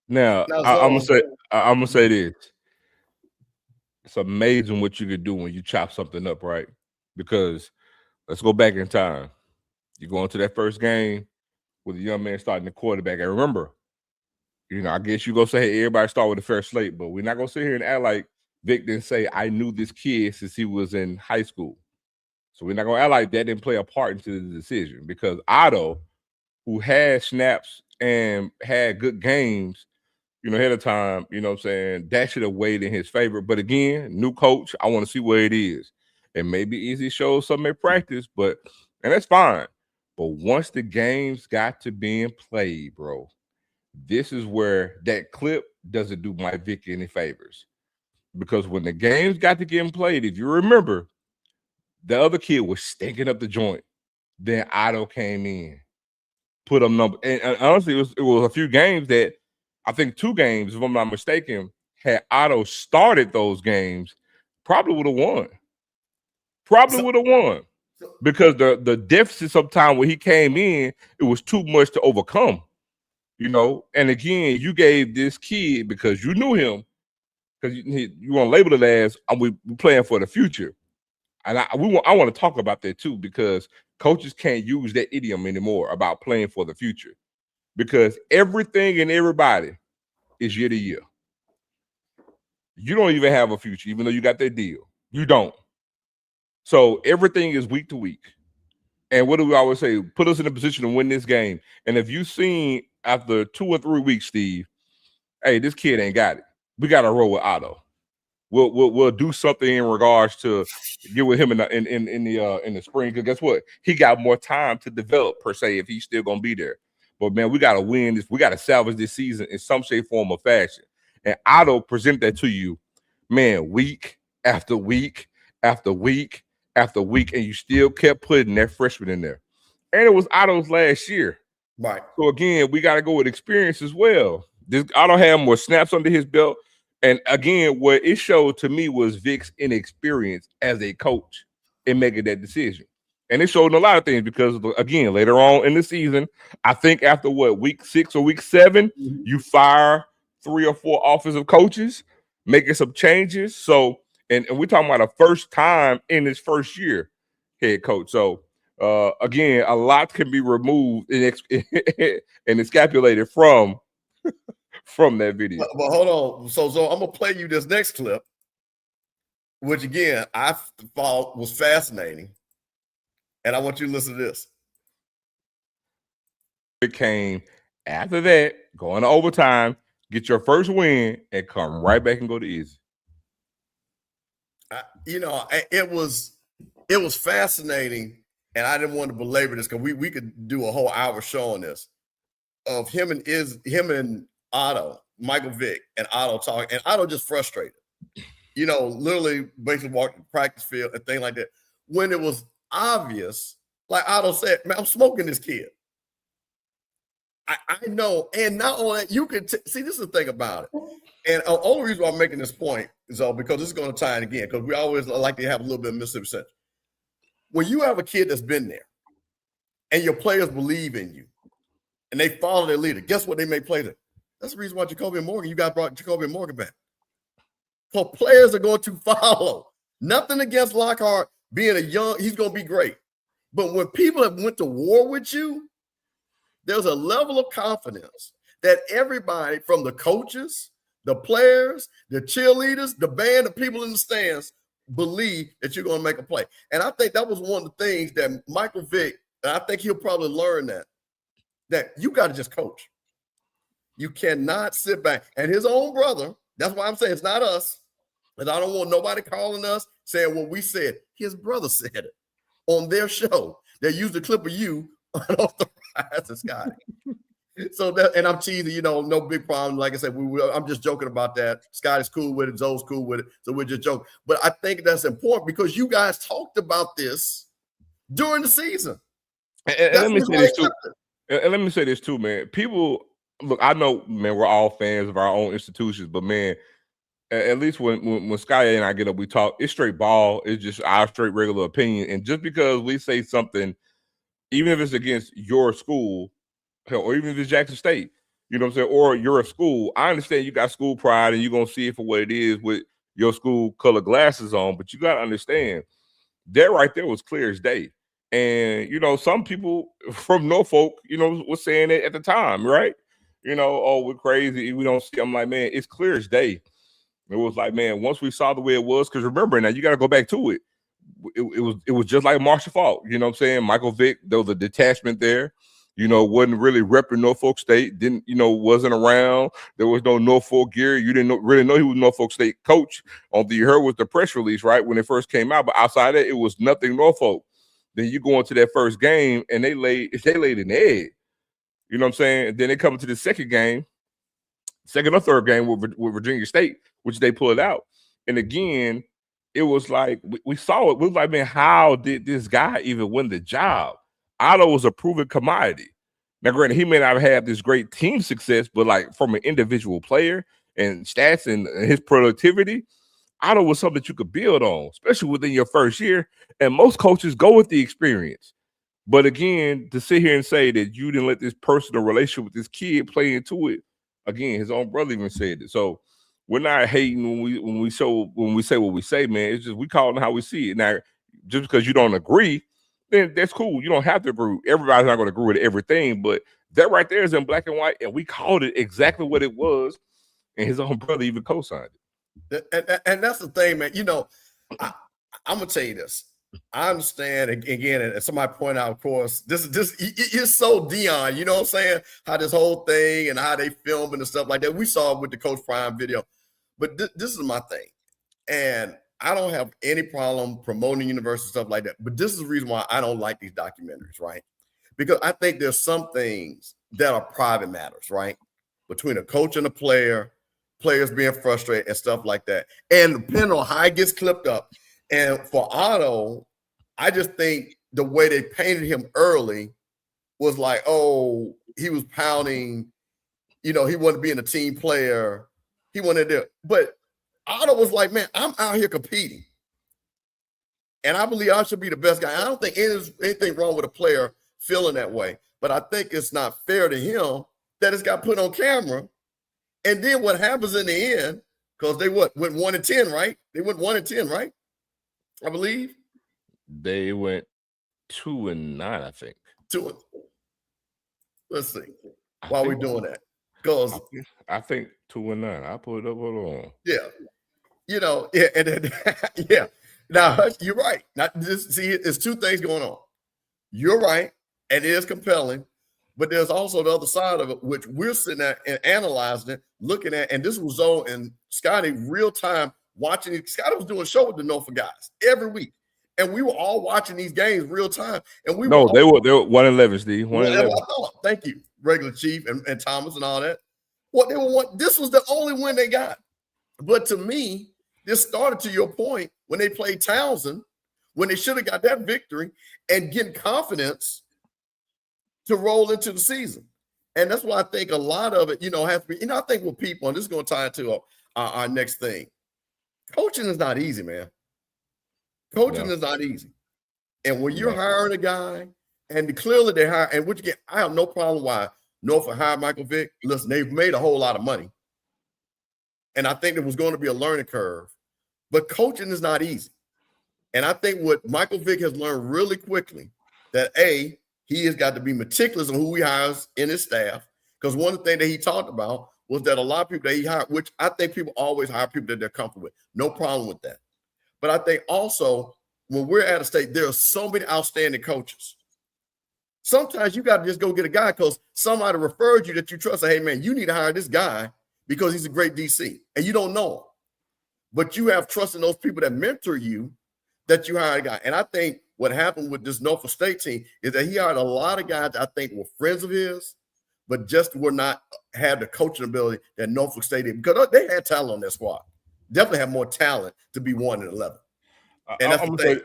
Now, I'm gonna say this. It's amazing what you could do when you chop something up, right? Because let's go back in time. You go into that first game with a young man starting the quarterback. And remember, I guess you go say, hey, everybody start with a fair slate, but we're not gonna sit here and act like Vic didn't say, I knew this kid since he was in high school. So we're not gonna act like that didn't play a part into the decision, because Otto, who had snaps and had good games, ahead of time, you know what I'm saying, that should have weighed in his favor. But again, new coach, I want to see where it is. It may be easy to show something at practice, and that's fine. But once the games got to being played, bro, this is where that clip doesn't do Mike Vick any favors. Because when the games got to getting played, if you remember, the other kid was stinking up the joint. Then Otto came in, put him number. And honestly, it was a few games that, I think 2 games, if I'm not mistaken, had Otto started those games, probably would have won. Because the deficit sometime when he came in, it was too much to overcome. And again, you gave this kid, because you knew him, because you want to label it as we playing for the future. And I want to talk about that too, because coaches can't use that idiom anymore about playing for the future. Because everything and everybody is year to year. You don't even have a future, even though you got that deal. You don't. So everything is week to week. And what do we always say? Put us in a position to win this game. And if you've seen after 2 or 3 weeks, Steve, hey, this kid ain't got it. We got to roll with Otto. We'll do something in regards to get with him in the spring. Because guess what? He got more time to develop, per se, if he's still gonna be there. But man, we gotta win this. We gotta salvage this season in some shape, form, or fashion. And Otto present that to you, man, week after week after week after week, and you still kept putting that freshman in there. And it was Otto's last year. Right. So again, we got to go with experience as well. This Otto had more snaps under his belt. And again, what it showed to me was Vic's inexperience as a coach in making that decision. And it showed a lot of things, because, again, later on in the season, I think after week 6 or week 7, you fire 3 or 4 offensive coaches, making some changes. So, and we're talking about a first time in his first year head coach. So, again, a lot can be removed and extrapolated from that video. But hold on. So I'm going to play you this next clip, which, again, I thought was fascinating. And I want you to listen to this. It came after that, going to overtime, get your first win, and come right back and go to easy. It was fascinating, and I didn't want to belabor this, because we could do a whole hour show on this, of him and Otto, Michael Vick, and Otto talking, and Otto just frustrated. Literally basically walked the practice field and things like that. When it was obvious, like Otto said, man, I'm smoking this kid. I know, and not only that, you could see, this is the thing about it. And the only reason why I'm making this point is because this is going to tie in again, because we always like to have a little bit of Mississippi Central. When you have a kid that's been there, and your players believe in you, and they follow their leader, guess what they make plays at? That's the reason why Jacoby Morgan, you guys brought Jacoby Morgan back. So players are going to follow. Nothing against Lockhart being he's going to be great. But when people have went to war with you, there's a level of confidence that everybody, from the coaches, the players, the cheerleaders, the band, the people in the stands, believe that you're going to make a play. And I think that was one of the things that Michael Vick, and I think he'll probably learn that you got to just coach. You cannot sit back. And his own brother, that's why I'm saying it's not us, and I don't want nobody calling us saying what we said. His brother said it on their show. They used a clip of you off the rise of Scotty. So that, and I'm teasing, no big problem. Like I said, I'm just joking about that. Scotty's cool with it. Zoe's cool with it. So we're just joking. But I think that's important, because you guys talked about this during the season. And let me say this too. And let me say this too, man. People, look, I know, man, we're all fans of our own institutions, but man, at least when Scotty and I get up, we talk. It's straight ball. It's just our straight regular opinion. And just because we say something, even if it's against your school, or even if it's Jackson State, You know what I'm saying? Or you're a school. I understand you got school pride and you're going to see it for what it is with your school color glasses on, but you got to understand that right there was clear as day. And, you know, some people from Norfolk, you know, was saying it at the time, right? You know, oh, we're crazy. We don't see. I'm like, man, it's clear as day. It was like, man, once we saw the way it was, because remember now, you got to go back to it. It was just like Marshal Faulk, you know what I'm saying? Michael Vick, there was a detachment there, you know, wasn't really repping Norfolk State, didn't, you know, wasn't around. There was no Norfolk gear. You didn't really know he was Norfolk State coach. All you heard was the press release, right, when it first came out. But outside that, it was nothing Norfolk. Then you go into that first game and they laid an egg. You know what I'm saying? And then they come into the second or third game with Virginia State, which they pulled out. And again, it was like we saw it. We was like, man, how did this guy even win the job? Otto was a proven commodity. Now, granted, he may not have had this great team success, but like from an individual player and stats and his productivity, Otto was something that you could build on, especially within your first year. And most coaches go with the experience. But again, to sit here and say that you didn't let this personal relationship with this kid play into it, again, his own brother even said it. So we're not hating when we say what we say, man. It's just we call it how we see it. Now, just because you don't agree, then that's cool. You don't have to agree. Everybody's not going to agree with everything, but that right there is in black and white, and we called it exactly what it was, and his own brother even co-signed it. And that's the thing, man. You know, I'm gonna tell you this. I understand again, and somebody pointed out, of course, this it's so Dion, you know what I'm saying? How this whole thing and how they filming and stuff like that. We saw it with the Coach Prime video. But this is my thing. And I don't have any problem promoting university stuff like that. But this is the reason why I don't like these documentaries, right? Because I think there's some things that are private matters, right? Between a coach and a player, players being frustrated and stuff like that. And depending on how it gets clipped up. And for Otto, I just think the way they painted him early was like, oh, he was pounding, you know, he wasn't being a team player. He wanted to, but Otto was like, man, I'm out here competing. And I believe I should be the best guy. I don't think there's anything wrong with a player feeling that way, but I think it's not fair to him that it's got put on camera. And then what happens in the end, because they went 1-10, right? They went 1-10, right? I believe. They went 2-9, I think. 2. Let's see. Why are we doing that? Because I think 2-9. I'll put it up. Hold on. Yeah. You know, yeah, and then, yeah. Now you're right. Now, there's two things going on. You're right, and it is compelling, but there's also the other side of it, which we're sitting there and analyzing it, looking at, and this was on and Scotty real time watching it. Scotty was doing a show with the Norfolk guys every week. And we were all watching these games real time. And they were 1-11, Steve. 1-11. Thank you, regular Chief and Thomas and all that. What they were this was the only win they got. But to me, this started, to your point, when they played Townsend, when they should have got that victory and getting confidence to roll into the season. And that's why I think a lot of it, has to be, I think with people, and this is going to tie into our next thing. Coaching is not easy, man. Coaching is not easy. And when you're hiring a guy, and clearly they hire, and which again, I have no problem why Norfolk hired Michael Vick. Listen, they've made a whole lot of money. And I think there was going to be a learning curve. But coaching is not easy. And I think what Michael Vick has learned really quickly, that A, he has got to be meticulous on who he hires in his staff. Because one of the things that he talked about was that a lot of people that he hired, which I think people always hire people that they're comfortable with. No problem with that. But I think also when we're at a state, there are so many outstanding coaches. Sometimes you got to just go get a guy because somebody referred you that you trust. Say, hey, man, you need to hire this guy because he's a great DC. And you don't know him. But you have trust in those people that mentor you that you hire a guy. And I think what happened with this Norfolk State team is that he hired a lot of guys that I think were friends of his, but just were not had the coaching ability that Norfolk State did, because they had talent on their squad. Definitely have more talent to be 1-11. And that's the thing.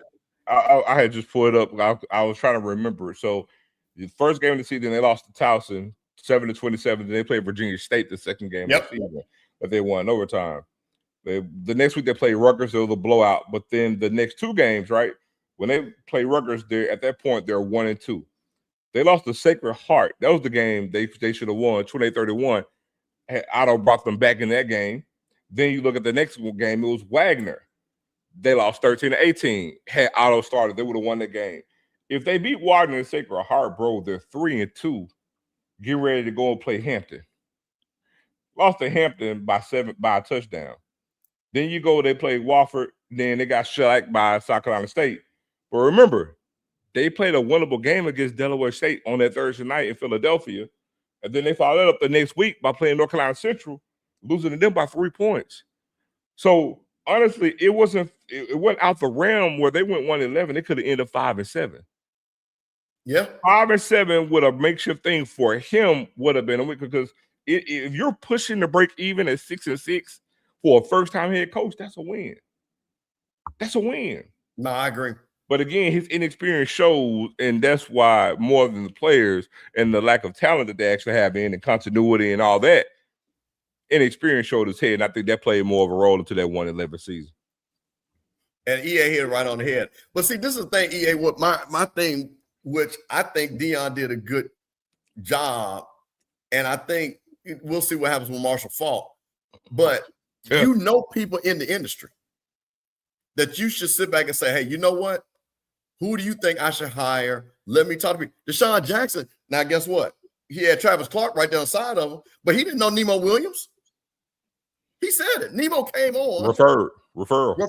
I had just pulled it up. I was trying to remember. So the first game of the season, they lost to Towson 7-27. Then they played Virginia State the second game of the season, but they won overtime. The next week they played Rutgers. It was a blowout. But then the next two games, right, when they play Rutgers, at that point they're 1-2. They lost to Sacred Heart. That was the game they should have won, 28-31. Otto brought them back in that game. Then you look at the next game, it was Wagner. They lost 13-18. Had Otto started, they would have won the game. If they beat Wagner and Sacred Heart, bro, they're 3-2. Get ready to go and play Hampton. Lost to Hampton by a touchdown. Then you go, they play Wofford. Then they got shellacked by South Carolina State. But remember, they played a winnable game against Delaware State on that Thursday night in Philadelphia. And then they followed up the next week by playing North Carolina Central, losing to them by 3 points. So honestly, it wasn't out the realm where they went 1-11. They could have ended 5-7. Yeah, 5-7 with a makeshift thing for him would have been a win, because if you're pushing to break even at 6-6 for a first-time head coach, that's a win. That's a win. No, I agree. But again, his inexperience shows, and that's why more than the players and the lack of talent that they actually have and continuity and all that, inexperience showed his head, and I think that played more of a role into that 1-11 season. And EA hit it right on the head. But see, this is the thing, EA, what my thing, which I think Dion did a good job, and I think we'll see what happens with Marshal Faulk. But you know people in the industry that you should sit back and say, hey, you know what? Who do you think I should hire? Let me talk to you. Deshaun Jackson. Now, guess what? He had Travis Clark right down the side of him, but he didn't know Nemo Williams. He said it. Nemo came on. Referred.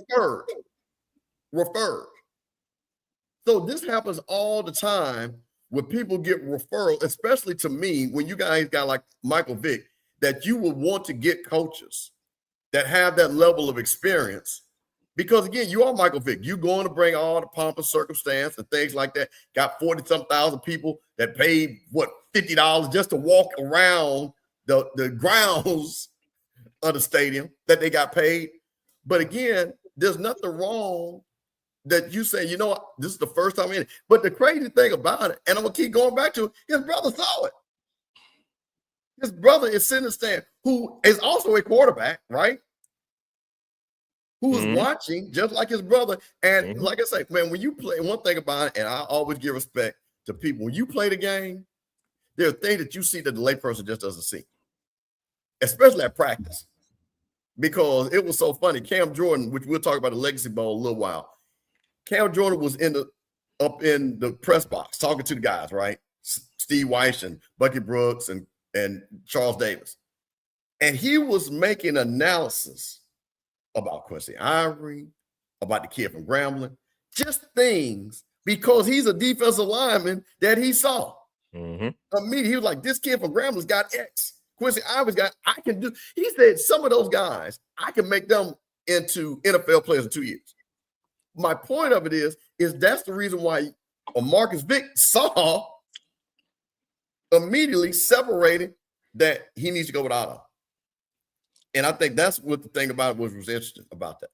So this happens all the time when people get referrals, especially to me, when you guys got like Michael Vick, that you would want to get coaches that have that level of experience. Because again, you are Michael Vick. You're going to bring all the pomp and circumstance and things like that. Got 40-some thousand people that paid $50 just to walk around the grounds of the stadium that they got paid. But again, there's nothing wrong that you say, you know what, this is the first time in it. But the crazy thing about it, and I'm gonna keep going back to it, his brother saw it. His brother is sitting in the stand, who is also a quarterback, right? Who is watching just like his brother. And like I say, man, when you play, one thing about it, and I always give respect to people, when you play the game, there are things that you see that the layperson just doesn't see, especially at practice. Because it was so funny. Cam Jordan, which we'll talk about the Legacy Bowl a little while. Cam Jordan was up in the press box talking to the guys, right? Steve Weiss and Bucky Brooks and Charles Davis. And he was making analysis about Quincy Ivory, about the kid from Grambling, just things because he's a defensive lineman that he saw. Immediately, he was like, this kid from Grambling's got X. Quincy Ivory's got, I can do. He said some of those guys, I can make them into NFL players in 2 years. My point of it is that's the reason why Marcus Vick saw immediately separated that he needs to go with Otto. And I think that's what the thing about it was interesting about that.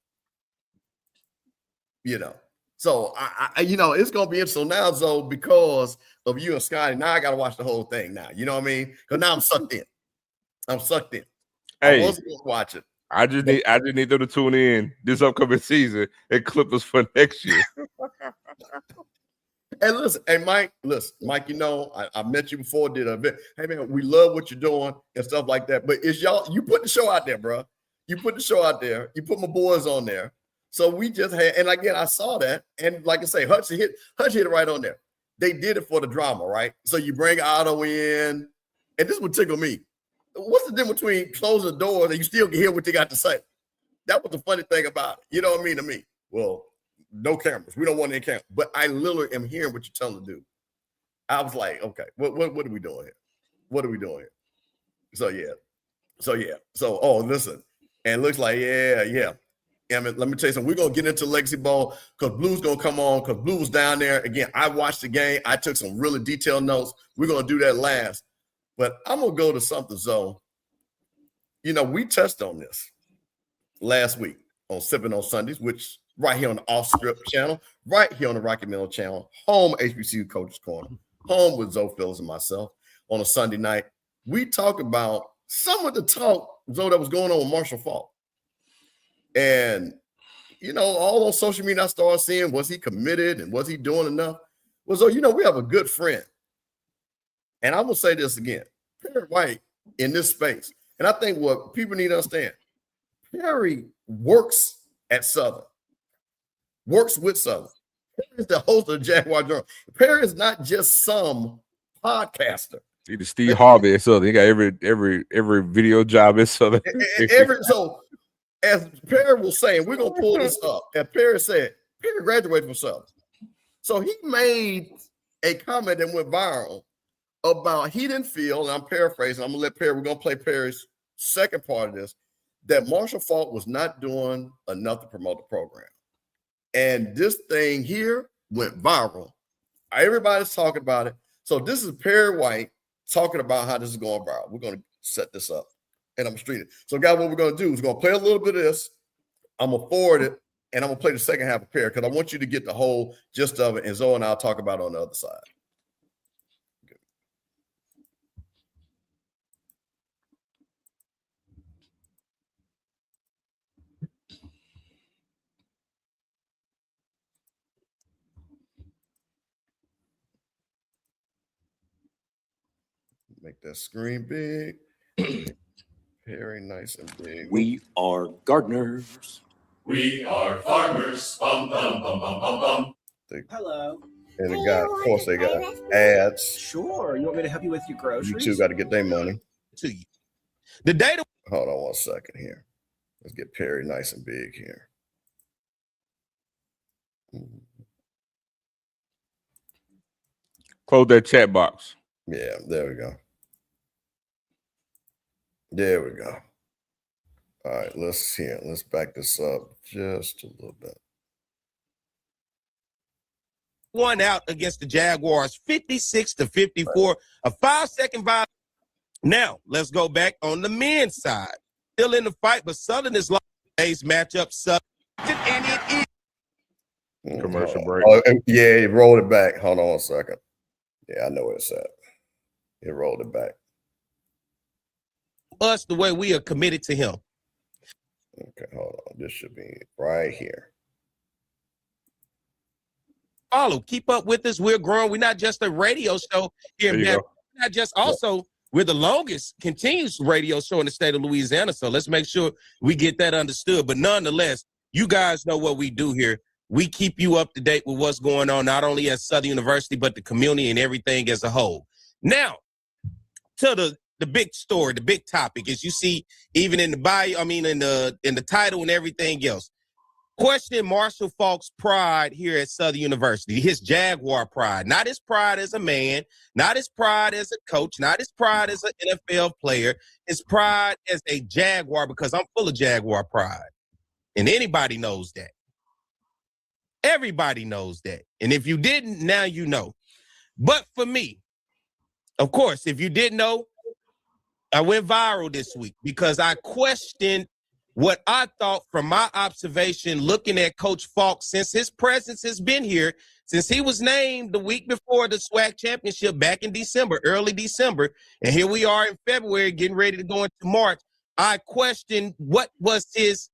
You know, so I it's gonna be interesting now, Zoe, because of you and Scotty. Now I gotta watch the whole thing now. You know what I mean? Because now I'm sucked in. Hey, I was gonna watch it. I just need them to tune in this upcoming season and clip us for next year. And listen, hey Mike, you know, I met you before, did a bit. Hey man, we love what you're doing and stuff like that. But it's y'all, you put the show out there, bro. You put the show out there. You put my boys on there. So we just had, and again, I saw that, and like I say, Hutch hit it right on there. They did it for the drama, right? So you bring Otto in, and this would tickle me. What's the difference between closing the door and you still can hear what they got to say? That was the funny thing about it. You know what I mean to me? Well, no cameras. We don't want any cameras. But I literally am hearing what you're telling them to do. I was like, okay, what are we doing here? What are we doing here? So yeah. So listen. And it looks like, yeah. I mean, let me tell you something. We're going to get into Legacy Bowl because Blue's going to come on because Blue was down there. Again, I watched the game. I took some really detailed notes. We're going to do that last. But I'm going to go to something, Zoe. You know, we touched on this last week on Sippin on Sundays, which right here on the Offscript channel, right here on the Rocky Mill channel, home HBCU Coach's Corner, home with Zoe Phillips and myself on a Sunday night. We talk about some of the talk, Zoe, that was going on with Marshal Faulk. And, you know, all on social media, I started seeing, was he committed and was he doing enough? Well, so, you know, we have a good friend And I'm going to say this again. Perry White in this space, and I think what people need to understand, Perry works at Southern, works with Southern. Perry is the host of the Jaguar Journal. Perry is not just some podcaster. He's the Steve Harvey at Southern. He got every video job at Southern. So as Perry was saying, we're going to pull this up. And Perry said, Perry graduated from Southern. So he made a comment that went viral about he didn't feel, and I'm paraphrasing, I'm going to let Perry, we're going to play Perry's second part of this, that Marshal Faulk was not doing enough to promote the program. And this thing here went viral. Everybody's talking about it. So this is Perry White talking about how this is going viral. We're going to set this up, and I'm going to stream it. So guys, what we're going to do is we're going to play a little bit of this. I'm going to forward it, and I'm going to play the second half of Perry because I want you to get the whole gist of it, and Zoe and I'll talk about it on the other side. Make that screen big. Very nice and big. We are gardeners. We are farmers. Bum, bum, bum, bum, bum, bum. Hello. And they got, of course, they got ads. Sure. You want me to help you with your groceries? You two got to get their money. To you. The data. Hold on 1 second here. Let's get Perry nice and big here. Close that chat box. Yeah, there we go. There we go. All right, let's back this up just a little bit. One out against the Jaguars, 56-54, a 5-second violation. Now, let's go back on the men's side. Still in the fight, but Southern is lost today's matchup. Southern, and it is. Commercial break. Oh, yeah, it rolled it back. Hold on 1 second. Yeah, I know where it's at. It rolled it back. Us the way we are committed to him. Okay, hold on. This should be right here. Follow, keep up with us. We're growing. We're not just a radio show here in We're not just also, we're the longest continuous radio show in the state of Louisiana. So let's make sure we get that understood. But nonetheless, you guys know what we do here. We keep you up to date with what's going on, not only at Southern University, but the community and everything as a whole. Now, to the big story, the big topic, as you see, even in the bio, in the title and everything else. Question Marshal Faulk's pride here at Southern University, his Jaguar pride, not his pride as a man, not his pride as a coach, not his pride as an NFL player, his pride as a Jaguar, because I'm full of Jaguar pride. And anybody knows that. Everybody knows that. And if you didn't, now you know. But for me, of course, if you didn't know, I went viral this week because I questioned what I thought from my observation looking at Coach Faulk since his presence has been here, since he was named the week before the SWAC championship back in December, early December, and here we are in February getting ready to go into March. I questioned what was his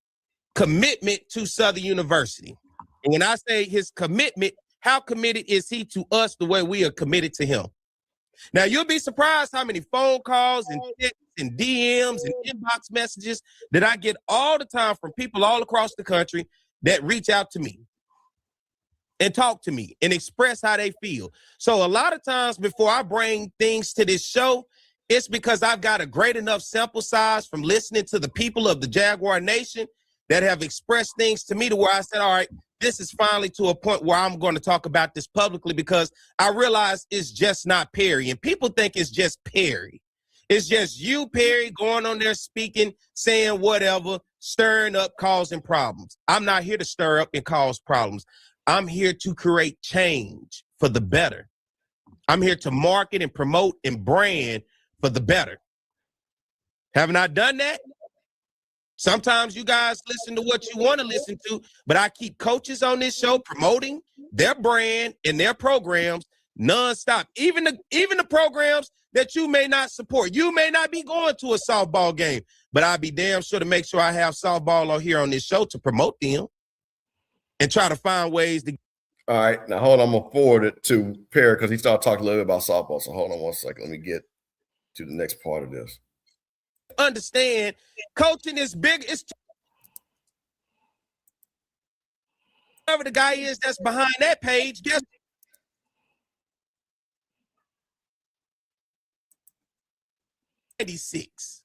commitment to Southern University. And when I say his commitment, how committed is he to us the way we are committed to him? Now, you'll be surprised how many phone calls and texts and DMs and inbox messages that I get all the time from people all across the country that reach out to me and talk to me and express how they feel. So a lot of times before I bring things to this show, it's because I've got a great enough sample size from listening to the people of the Jaguar Nation that have expressed things to me to where I said, all right, this is finally to a point where I'm going to talk about this publicly because I realize it's just not Perry. And people think it's just Perry. It's just you, Perry, going on there speaking, saying whatever, stirring up, causing problems. I'm not here to stir up and cause problems. I'm here to create change for the better. I'm here to market and promote and brand for the better. Haven't I done that? Sometimes you guys listen to what you want to listen to, but I keep coaches on this show promoting their brand and their programs nonstop. Even the programs that you may not support. You may not be going to a softball game, but I'll be damn sure to make sure I have softball on here on this show to promote them and try to find ways to. All right, now hold on. I'm gonna forward it to Perry because he started talking a little bit about softball. So hold on one second. Let me get to the next part of this. Understand, coaching is big. It's whoever the guy is that's behind that page. Guess 96.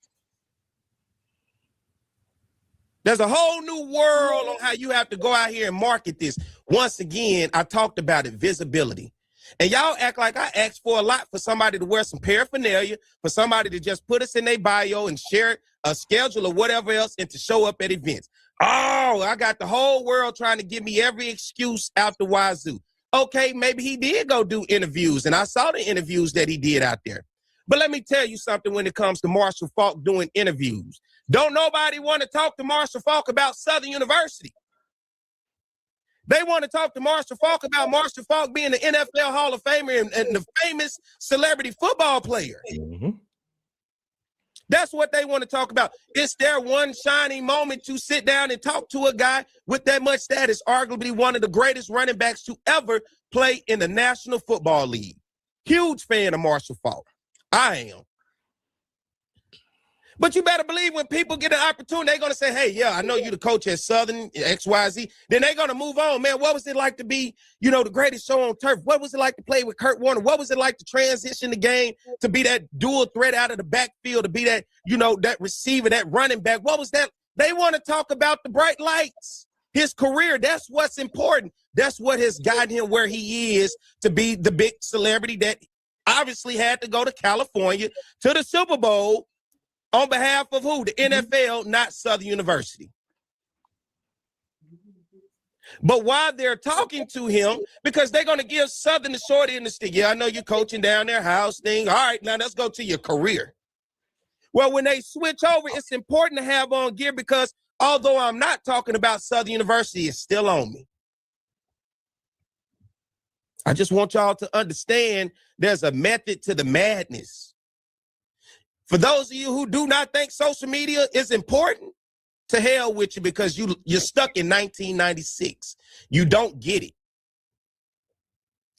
There's a whole new world on how you have to go out here and market this. Once again, I talked about it, visibility. And y'all act like I asked for a lot for somebody to wear some paraphernalia, for somebody to just put us in their bio and share a schedule or whatever else and to show up at events. Oh, I got the whole world trying to give me every excuse out the wazoo. Okay, maybe he did go do interviews, and I saw the interviews that he did out there. But let me tell you something when it comes to Marshal Faulk doing interviews. Don't nobody want to talk to Marshal Faulk about Southern University. They want to talk to Marshal Faulk about Marshal Faulk being the NFL Hall of Famer and the famous celebrity football player. Mm-hmm. That's what they want to talk about. It's their one shining moment to sit down and talk to a guy with that much status, arguably one of the greatest running backs to ever play in the National Football League. Huge fan of Marshal Faulk. I am. But you better believe when people get an opportunity, they're going to say, hey, yeah, I know you the coach at Southern, XYZ. Then they're going to move on. Man, what was it like to be, the greatest show on turf? What was it like to play with Kurt Warner? What was it like to transition the game, to be that dual threat out of the backfield, to be that, that receiver, that running back? What was that? They want to talk about the bright lights, his career. That's what's important. That's what has gotten him where he is to be the big celebrity that obviously had to go to California to the Super Bowl. On behalf of who? The NFL, not Southern University. But while they're talking to him, because they're going to give Southern the short end of the stick. Yeah, I know you're coaching down there, house thing. All right, now let's go to your career. Well, when they switch over, it's important to have on gear because although I'm not talking about Southern University, it's still on me. I just want y'all to understand there's a method to the madness. For those of you who do not think social media is important, to hell with you because you're stuck in 1996. You don't get it.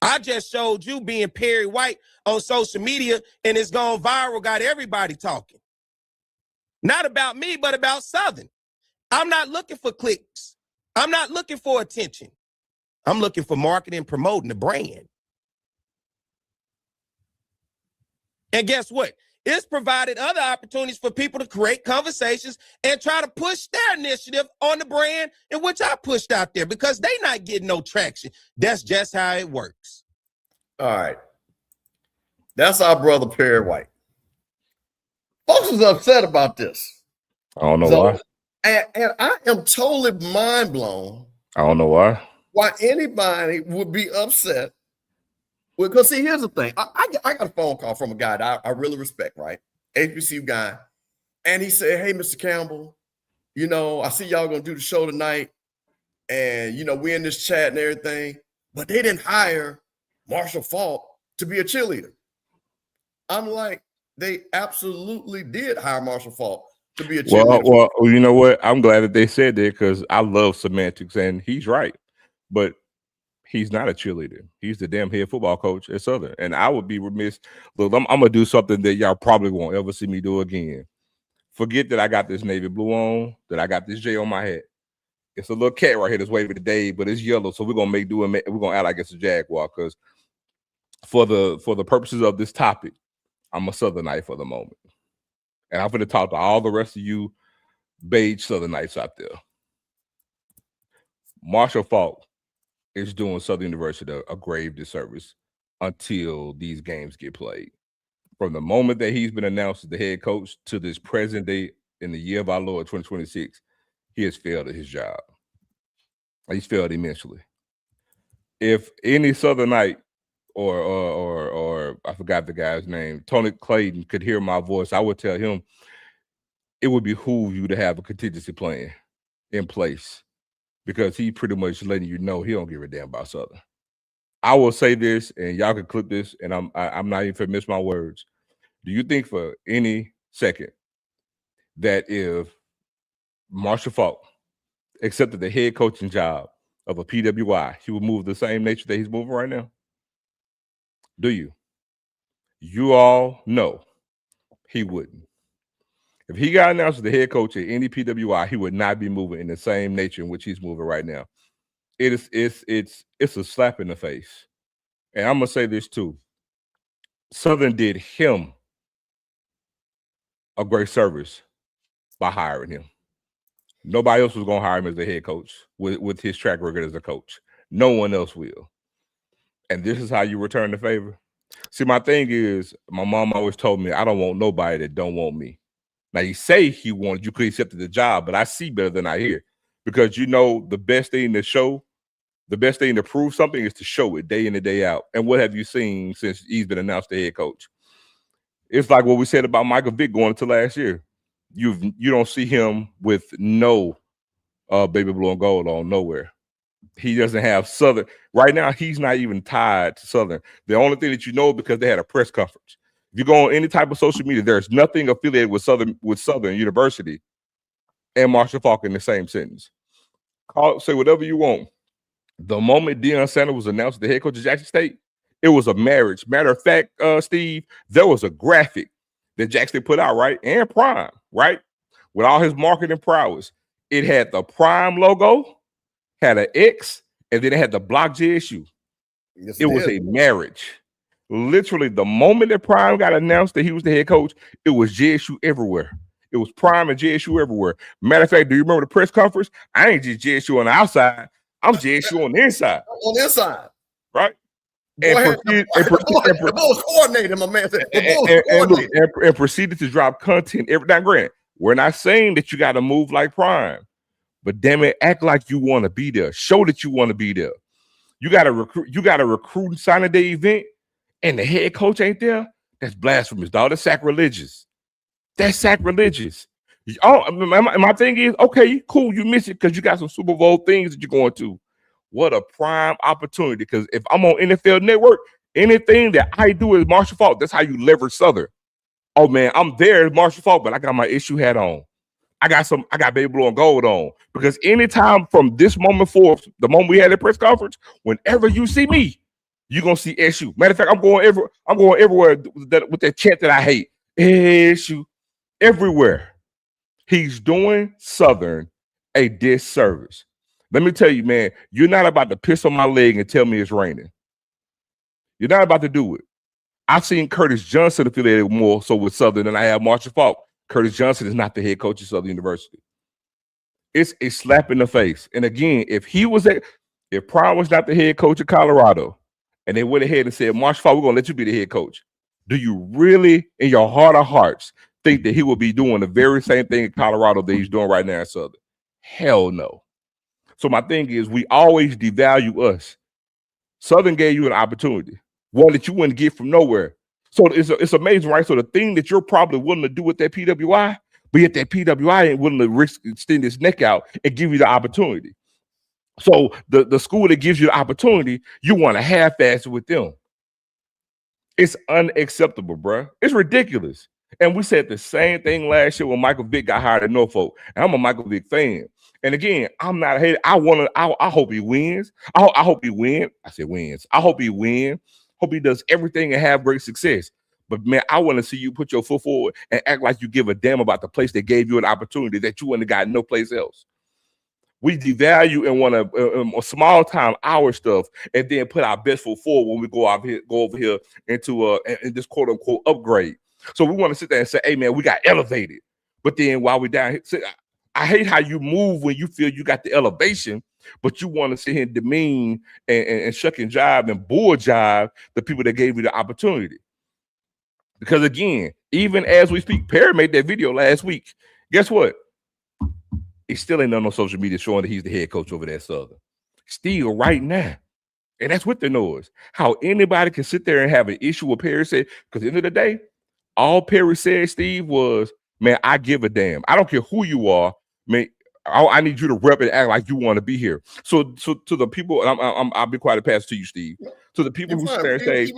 I just showed you being Perry White on social media and it's gone viral, got everybody talking. Not about me, but about Southern. I'm not looking for clicks. I'm not looking for attention. I'm looking for marketing and promoting the brand. And guess what? It's provided other opportunities for people to create conversations and try to push their initiative on the brand in which I pushed out there because they not getting no traction. That's just how it works. All right. That's our brother Perry White. Folks is upset about this. I don't know why. And I am totally mind blown. I don't know why. Why anybody would be upset. Because see, here's the thing. I got a phone call from a guy that I really respect, right? HBCU guy. And he said, hey, Mr. Campbell, I see y'all going to do the show tonight. And, we're in this chat and everything. But they didn't hire Marshal Faulk to be a cheerleader. I'm like, they absolutely did hire Marshal Faulk to be a cheerleader. Well, you know what? I'm glad that they said that because I love semantics and he's right. But he's not a cheerleader. He's the damn head football coach at Southern. And I would be remiss. Look, I'm going to do something that y'all probably won't ever see me do again. Forget that I got this navy blue on, that I got this J on my hat. It's a little cat right here that's waving today, but it's yellow. So we're going to act like it's a Jaguar because for the purposes of this topic, I'm a Southernite for the moment. And I'm going to talk to all the rest of you beige Southernites out there. Marshal Faulk is doing Southern University a grave disservice until these games get played. From the moment that he's been announced as the head coach to this present day in the year of our Lord 2026, he has failed at his job. He's failed immensely. If any Southernite or I forgot the guy's name, Tony Clayton, could hear my voice, I would tell him it would behoove you to have a contingency plan in place. Because he pretty much letting you know he don't give a damn about Southern. I will say this, and y'all can clip this, and I'm not even gonna miss my words. Do you think for any second that if Marshal Faulk accepted the head coaching job of a PWI, he would move the same nature that he's moving right now? Do you? You all know he wouldn't. If he got announced as the head coach at any PWI, he would not be moving in the same nature in which he's moving right now. It's a slap in the face. And I'm gonna say this too. Southern did him a great service by hiring him. Nobody else was gonna hire him as the head coach with his track record as a coach. No one else will. And this is how you return the favor. See, my thing is, my mom always told me, I don't want nobody that don't want me. Now, you say he wanted you could accept the job, but I see better than I hear. Because you know the best thing to show, the best thing to prove something is to show it day in and day out. And what have you seen since he's been announced the head coach? It's like what we said about Michael Vick going into last year. You don't see him with no baby blue and gold on nowhere. He doesn't have Southern. Right now, he's not even tied to Southern. The only thing that you know because they had a press conference. If you go on any type of social media, there's nothing affiliated with Southern University and Marshall Faulk in the same sentence. Say whatever you want. The moment Deion Sanders was announced the head coach of Jackson State, it was a marriage. Matter of fact, Steve, there was a graphic that Jackson State put out, right? And Prime, right? With all his marketing prowess. It had the Prime logo, had an X, and then it had the block JSU. Yes, it was a marriage. Literally, the moment that Prime got announced that he was the head coach, it was JSU everywhere. It was Prime and JSU everywhere. Matter of fact, do you remember the press conference? I ain't just JSU on the outside. I'm JSU on the inside. On the inside. Right? The ball was coordinated, my man. And proceeded to drop content every time. Granted, we're not saying that you got to move like Prime, but damn it, act like you want to be there. Show that you want to be there. You got to recruit. You got a recruit signing day event, and the head coach ain't there. That's blasphemous, dog. That's sacrilegious. That's sacrilegious. Oh, my thing is, okay, cool. You miss it because you got some Super Bowl things that you're going to. What a prime opportunity. Because if I'm on NFL Network, anything that I do is Marshall Faulk. That's how you leverage Southern. Oh man, I'm there as Marshall Faulk, but I got my issue hat on. I got baby blue and gold on. Because anytime from this moment forth, the moment we had a press conference, whenever you see me, you're gonna see SU. Matter of fact, I'm going everywhere with that chant that I hate. SU. Everywhere. He's doing Southern a disservice. Let me tell you, man, you're not about to piss on my leg and tell me it's raining. You're not about to do it. I've seen Curtis Johnson affiliated more so with Southern than I have Marshall Faulk. Curtis Johnson is not the head coach of Southern University. It's a slap in the face. And again, if Prime was not the head coach of Colorado and they went ahead and said, Marshall Faulk, we're going to let you be the head coach, do you really, in your heart of hearts, think that he will be doing the very same thing in Colorado that he's doing right now in Southern? Hell no. So my thing is, we always devalue us. Southern gave you an opportunity, one that you wouldn't get from nowhere. So it's amazing, right? So the thing that you're probably willing to do with that PWI, but yet that PWI ain't willing to risk extend its neck out and give you the opportunity. So the school that gives you the opportunity, you want to half-ass it with them. It's unacceptable, bro. It's ridiculous. And we said the same thing last year when Michael Vick got hired at Norfolk. And I'm a Michael Vick fan. And again, I'm not a hater. I hope he wins. I hope he wins. I said wins. I hope he wins. Hope he does everything and have great success. But man, I want to see you put your foot forward and act like you give a damn about the place that gave you an opportunity that you wouldn't have got no place else. We devalue and want to a small time our stuff and then put our best foot forward when we go over here into in this quote unquote upgrade. So we want to sit there and say, hey man, we got elevated. But then while we're down here, I hate how you move when you feel you got the elevation, but you want to sit here and demean and shuck and jive and bull jive the people that gave you the opportunity. Because again, even as we speak, Perry made that video last week. Guess what? He still ain't on no social media showing that he's the head coach over there at Southern. Still right now. And that's with the noise. How anybody can sit there and have an issue with Perry said, because at the end of the day, all Perry said, Steve, was, man, I give a damn. I don't care who you are. Man, I need you to rep and act like you want to be here. So to the people, and I'll be quiet and pass to you, Steve. To the people who say,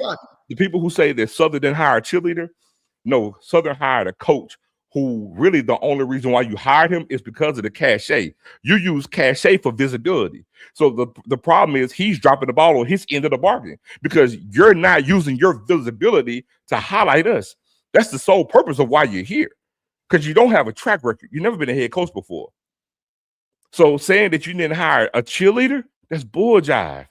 the people who say that Southern didn't hire a cheerleader, no, Southern hired a coach who really the only reason why you hired him is because of the cachet. You use cachet for visibility. So the problem is he's dropping the ball on his end of the bargain because you're not using your visibility to highlight us. That's the sole purpose of why you're here, because you don't have a track record. You've never been a head coach before. So saying that you didn't hire a cheerleader, that's bull jive.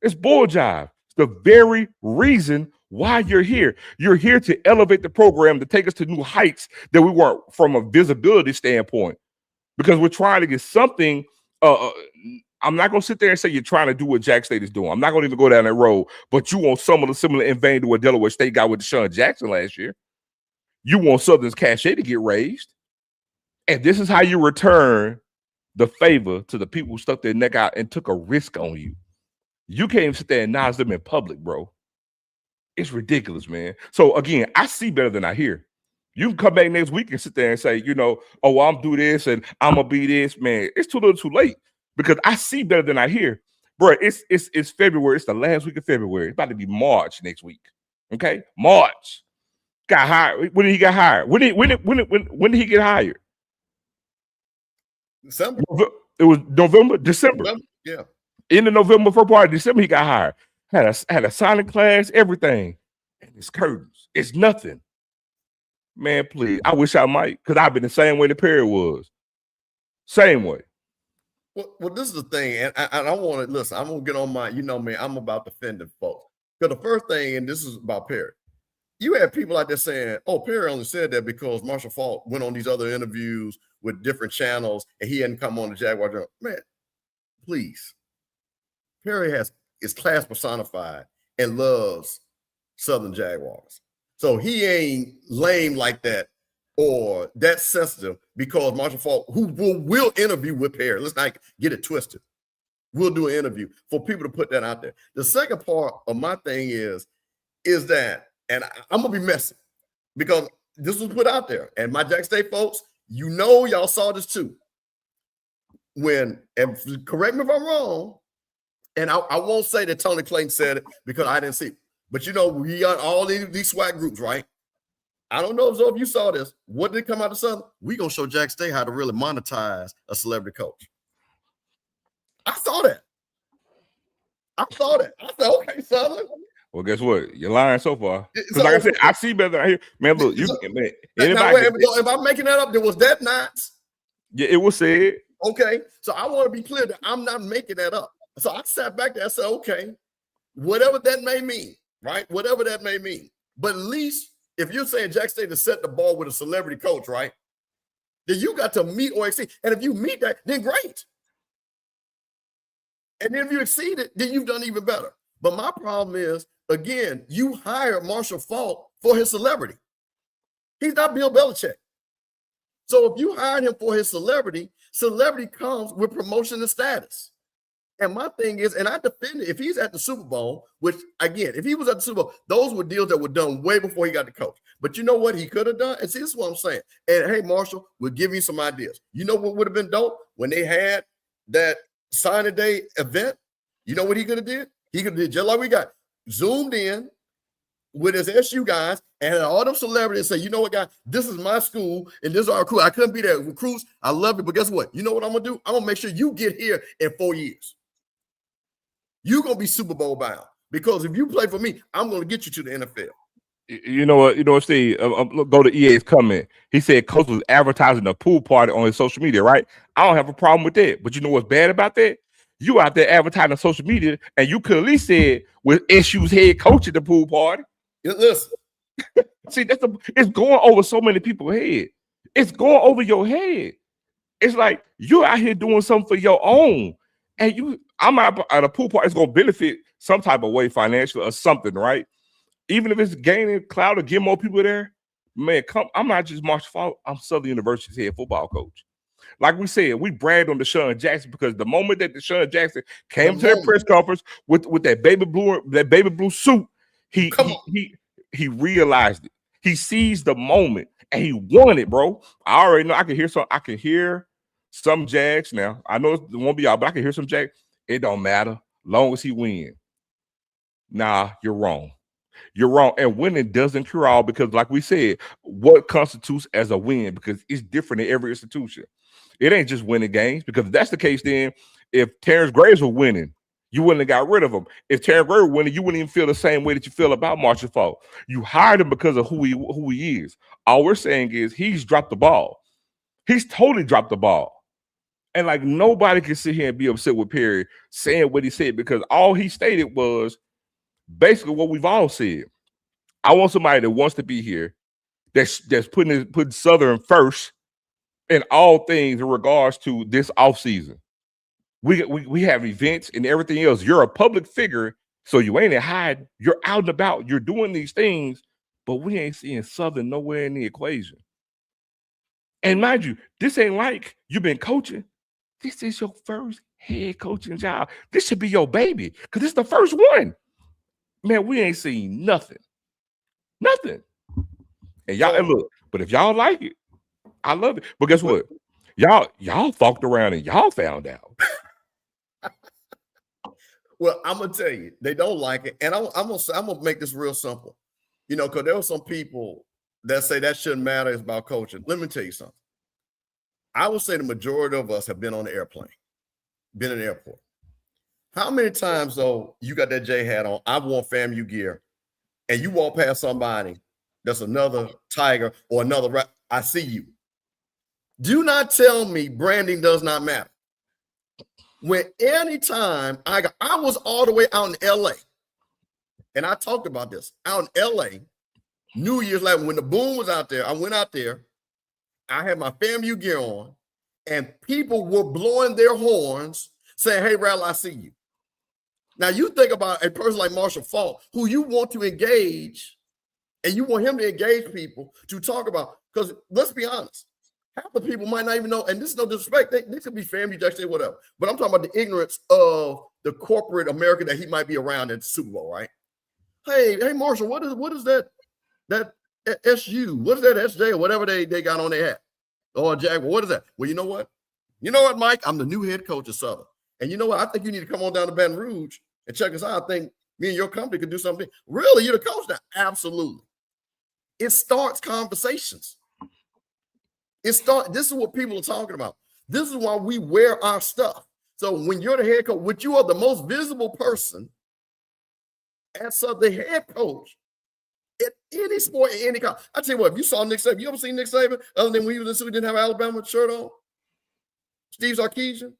It's bull jive. It's the very reason why you're here. You're here to elevate the program, to take us to new heights that we weren't from a visibility standpoint, because we're trying to get something. I'm not going to sit there and say you're trying to do what Jack State is doing. I'm not going to even go down that road, but you want some of the similar in vein to what Delaware State got with Deshaun Jackson last year. You want Southern's cachet to get raised. And this is how you return the favor to the people who stuck their neck out and took a risk on you. You can't even sit there and acknowledge them in public, bro. It's ridiculous, man. So again, I see better than I hear. You can come back next week and sit there and say, you know, oh, well, I'm do this and I'm gonna be this, man. It's too little, too late, because I see better than I hear, bro. It's February. It's the last week of February. It's about to be March next week. Okay, March. Got hired. When did he get hired? When did he get hired? December. It was December. Yeah. In the November, first part of December, he got hired. Had a signing class, everything. And it's curtains. It's nothing. Man, please. I wish I might, because I've been the same way the Perry was. Same way. Well, this is the thing, and I want to listen. I'm gonna get on my, you know me, I'm about defending folks. Because the first thing, and this is about Perry, you have people out there saying, "Oh, Perry only said that because Marshal Faulk went on these other interviews with different channels, and he hadn't come on the Jaguar Journal." Man, please, Perry is class personified and loves Southern Jaguars, so he ain't lame like that or that sensitive because Marshal Faulk, who will interview with Perry. Let's not get it twisted. We'll do an interview for people to put that out there. The second part of my thing is that, and I'm gonna be messy because this was put out there, and my Jack State folks, you know, y'all saw this too. And correct me if I'm wrong, and I won't say that Tony Clayton said it because I didn't see it, but you know, we got all these SWAT groups, right? I don't know if you saw this. What did come out of Southern? We gonna show Jack State how to really monetize a celebrity coach. I saw that. I said, okay, Southern. Well, guess what? You're lying so far. So, like I said, I see better than I hear. Man, look, man, if I'm making that up, was that not? Yeah, it was said. Okay, so I want to be clear that I'm not making that up. So I sat back there and said, okay, whatever that may mean, right? Whatever that may mean. But at least if you're saying Jack State to set the ball with a celebrity coach, right? Then you got to meet or exceed. And if you meet that, then great. And then if you exceed it, then you've done even better. But my problem is, again, you hired Marshal Faulk for his celebrity. He's not Bill Belichick. So if you hired him for his celebrity comes with promotion and status. And my thing is, and I defend it, if he's at the Super Bowl, which, again, if he was at the Super Bowl, those were deals that were done way before he got the coach. But you know what he could have done? And see, this is what I'm saying. And hey, Marshall, we'll give you some ideas. You know what would have been dope? When they had that signing day event, you know what he could have did? He could have did just like we got. Zoomed in with his SU guys and had all them celebrities say, you know what, guys, this is my school and this is our recruit. I couldn't be there. Recruits, I love it, but guess what? You know what I'm going to do? I'm going to make sure you get here in 4 years. You're going to be Super Bowl bound because if you play for me, I'm going to get you to the NFL. You know what, Steve? Go to EA's comment. He said Coach was advertising a pool party on his social media, right? I don't have a problem with that. But you know what's bad about that? You out there advertising on social media, and you could at least say with SU's head coach at the pool party. Listen. See, it's going over so many people's head. It's going over your head. It's like you're out here doing something for your own. And I'm out at a pool party, it's going to benefit some type of way financially or something, right? Even if it's gaining clout or getting more people there, man, I'm not just Marshal Faulk, I'm Southern University's head football coach. Like we said, we bragged on Deshaun Jackson because the moment that Deshaun Jackson came to that press conference with that baby blue suit, he realized it. He seized the moment and he won it, bro. I already know. I can hear some Jags now. I know it won't be out, but I can hear some Jags. It don't matter long as he win. Nah, you're wrong. You're wrong. And winning doesn't cure all because, like we said, what constitutes as a win? Because it's different in every institution. It ain't just winning games. Because if that's the case, then if Terrence Graves were winning, you wouldn't have got rid of him. If Terrence Graves were winning, you wouldn't even feel the same way that you feel about Marshal Faulk. You hired him because of who he is. All we're saying is he's dropped the ball. He's totally dropped the ball. And like nobody can sit here and be upset with Perry saying what he said because all he stated was basically what we've all said. I want somebody that wants to be here, that's putting Southern first in all things in regards to this offseason. We have events and everything else. You're a public figure, so you ain't hiding. You're out and about. You're doing these things, but we ain't seeing Southern nowhere in the equation. And mind you, this ain't like you've been coaching. This is your first head coaching job. This should be your baby because this is the first one. Man, we ain't seen nothing. Nothing. And y'all, and look, but if y'all like it, I love it. But guess what? Y'all fucked around and y'all found out. Well, I'm gonna tell you, they don't like it, and I'm gonna make this real simple. You know, because there were some people that say that shouldn't matter. It's about coaching. Let me tell you something. I would say the majority of us have been on the airplane, been in the airport. How many times, though, you got that J hat on, I've worn FAMU gear, and you walk past somebody that's another Tiger or another, I see you. Do not tell me branding does not matter. When anytime I was all the way out in LA, and I talked about this, out in LA, New Year's, like when the boom was out there, I went out there, I had my FAMU gear on, and people were blowing their horns saying, hey, Rattle, I see you. Now, you think about a person like Marshal Faulk, who you want to engage, and you want him to engage people to talk about, because let's be honest, half the people might not even know, and this is no disrespect, they could be FAMU, Jack, whatever, but I'm talking about the ignorance of the corporate America that he might be around at the Super Bowl, right? Hey, Marshal, what is that SU? What is that SJ or whatever they got on their hat? Or Jack, what is that? Well, you know what? You know what, Mike? I'm the new head coach of Southern. And you know what? I think you need to come on down to Baton Rouge and check us out. I think me and your company could do something. Really? You're the coach now? Absolutely. It starts conversations. This is what people are talking about. This is why we wear our stuff. So when you're the head coach, which you are the most visible person as the head coach at any sport, in any college. I tell you what, if you saw Nick Saban, you ever seen Nick Saban other than when he was in school, he didn't have an Alabama shirt on? Steve Sarkisian?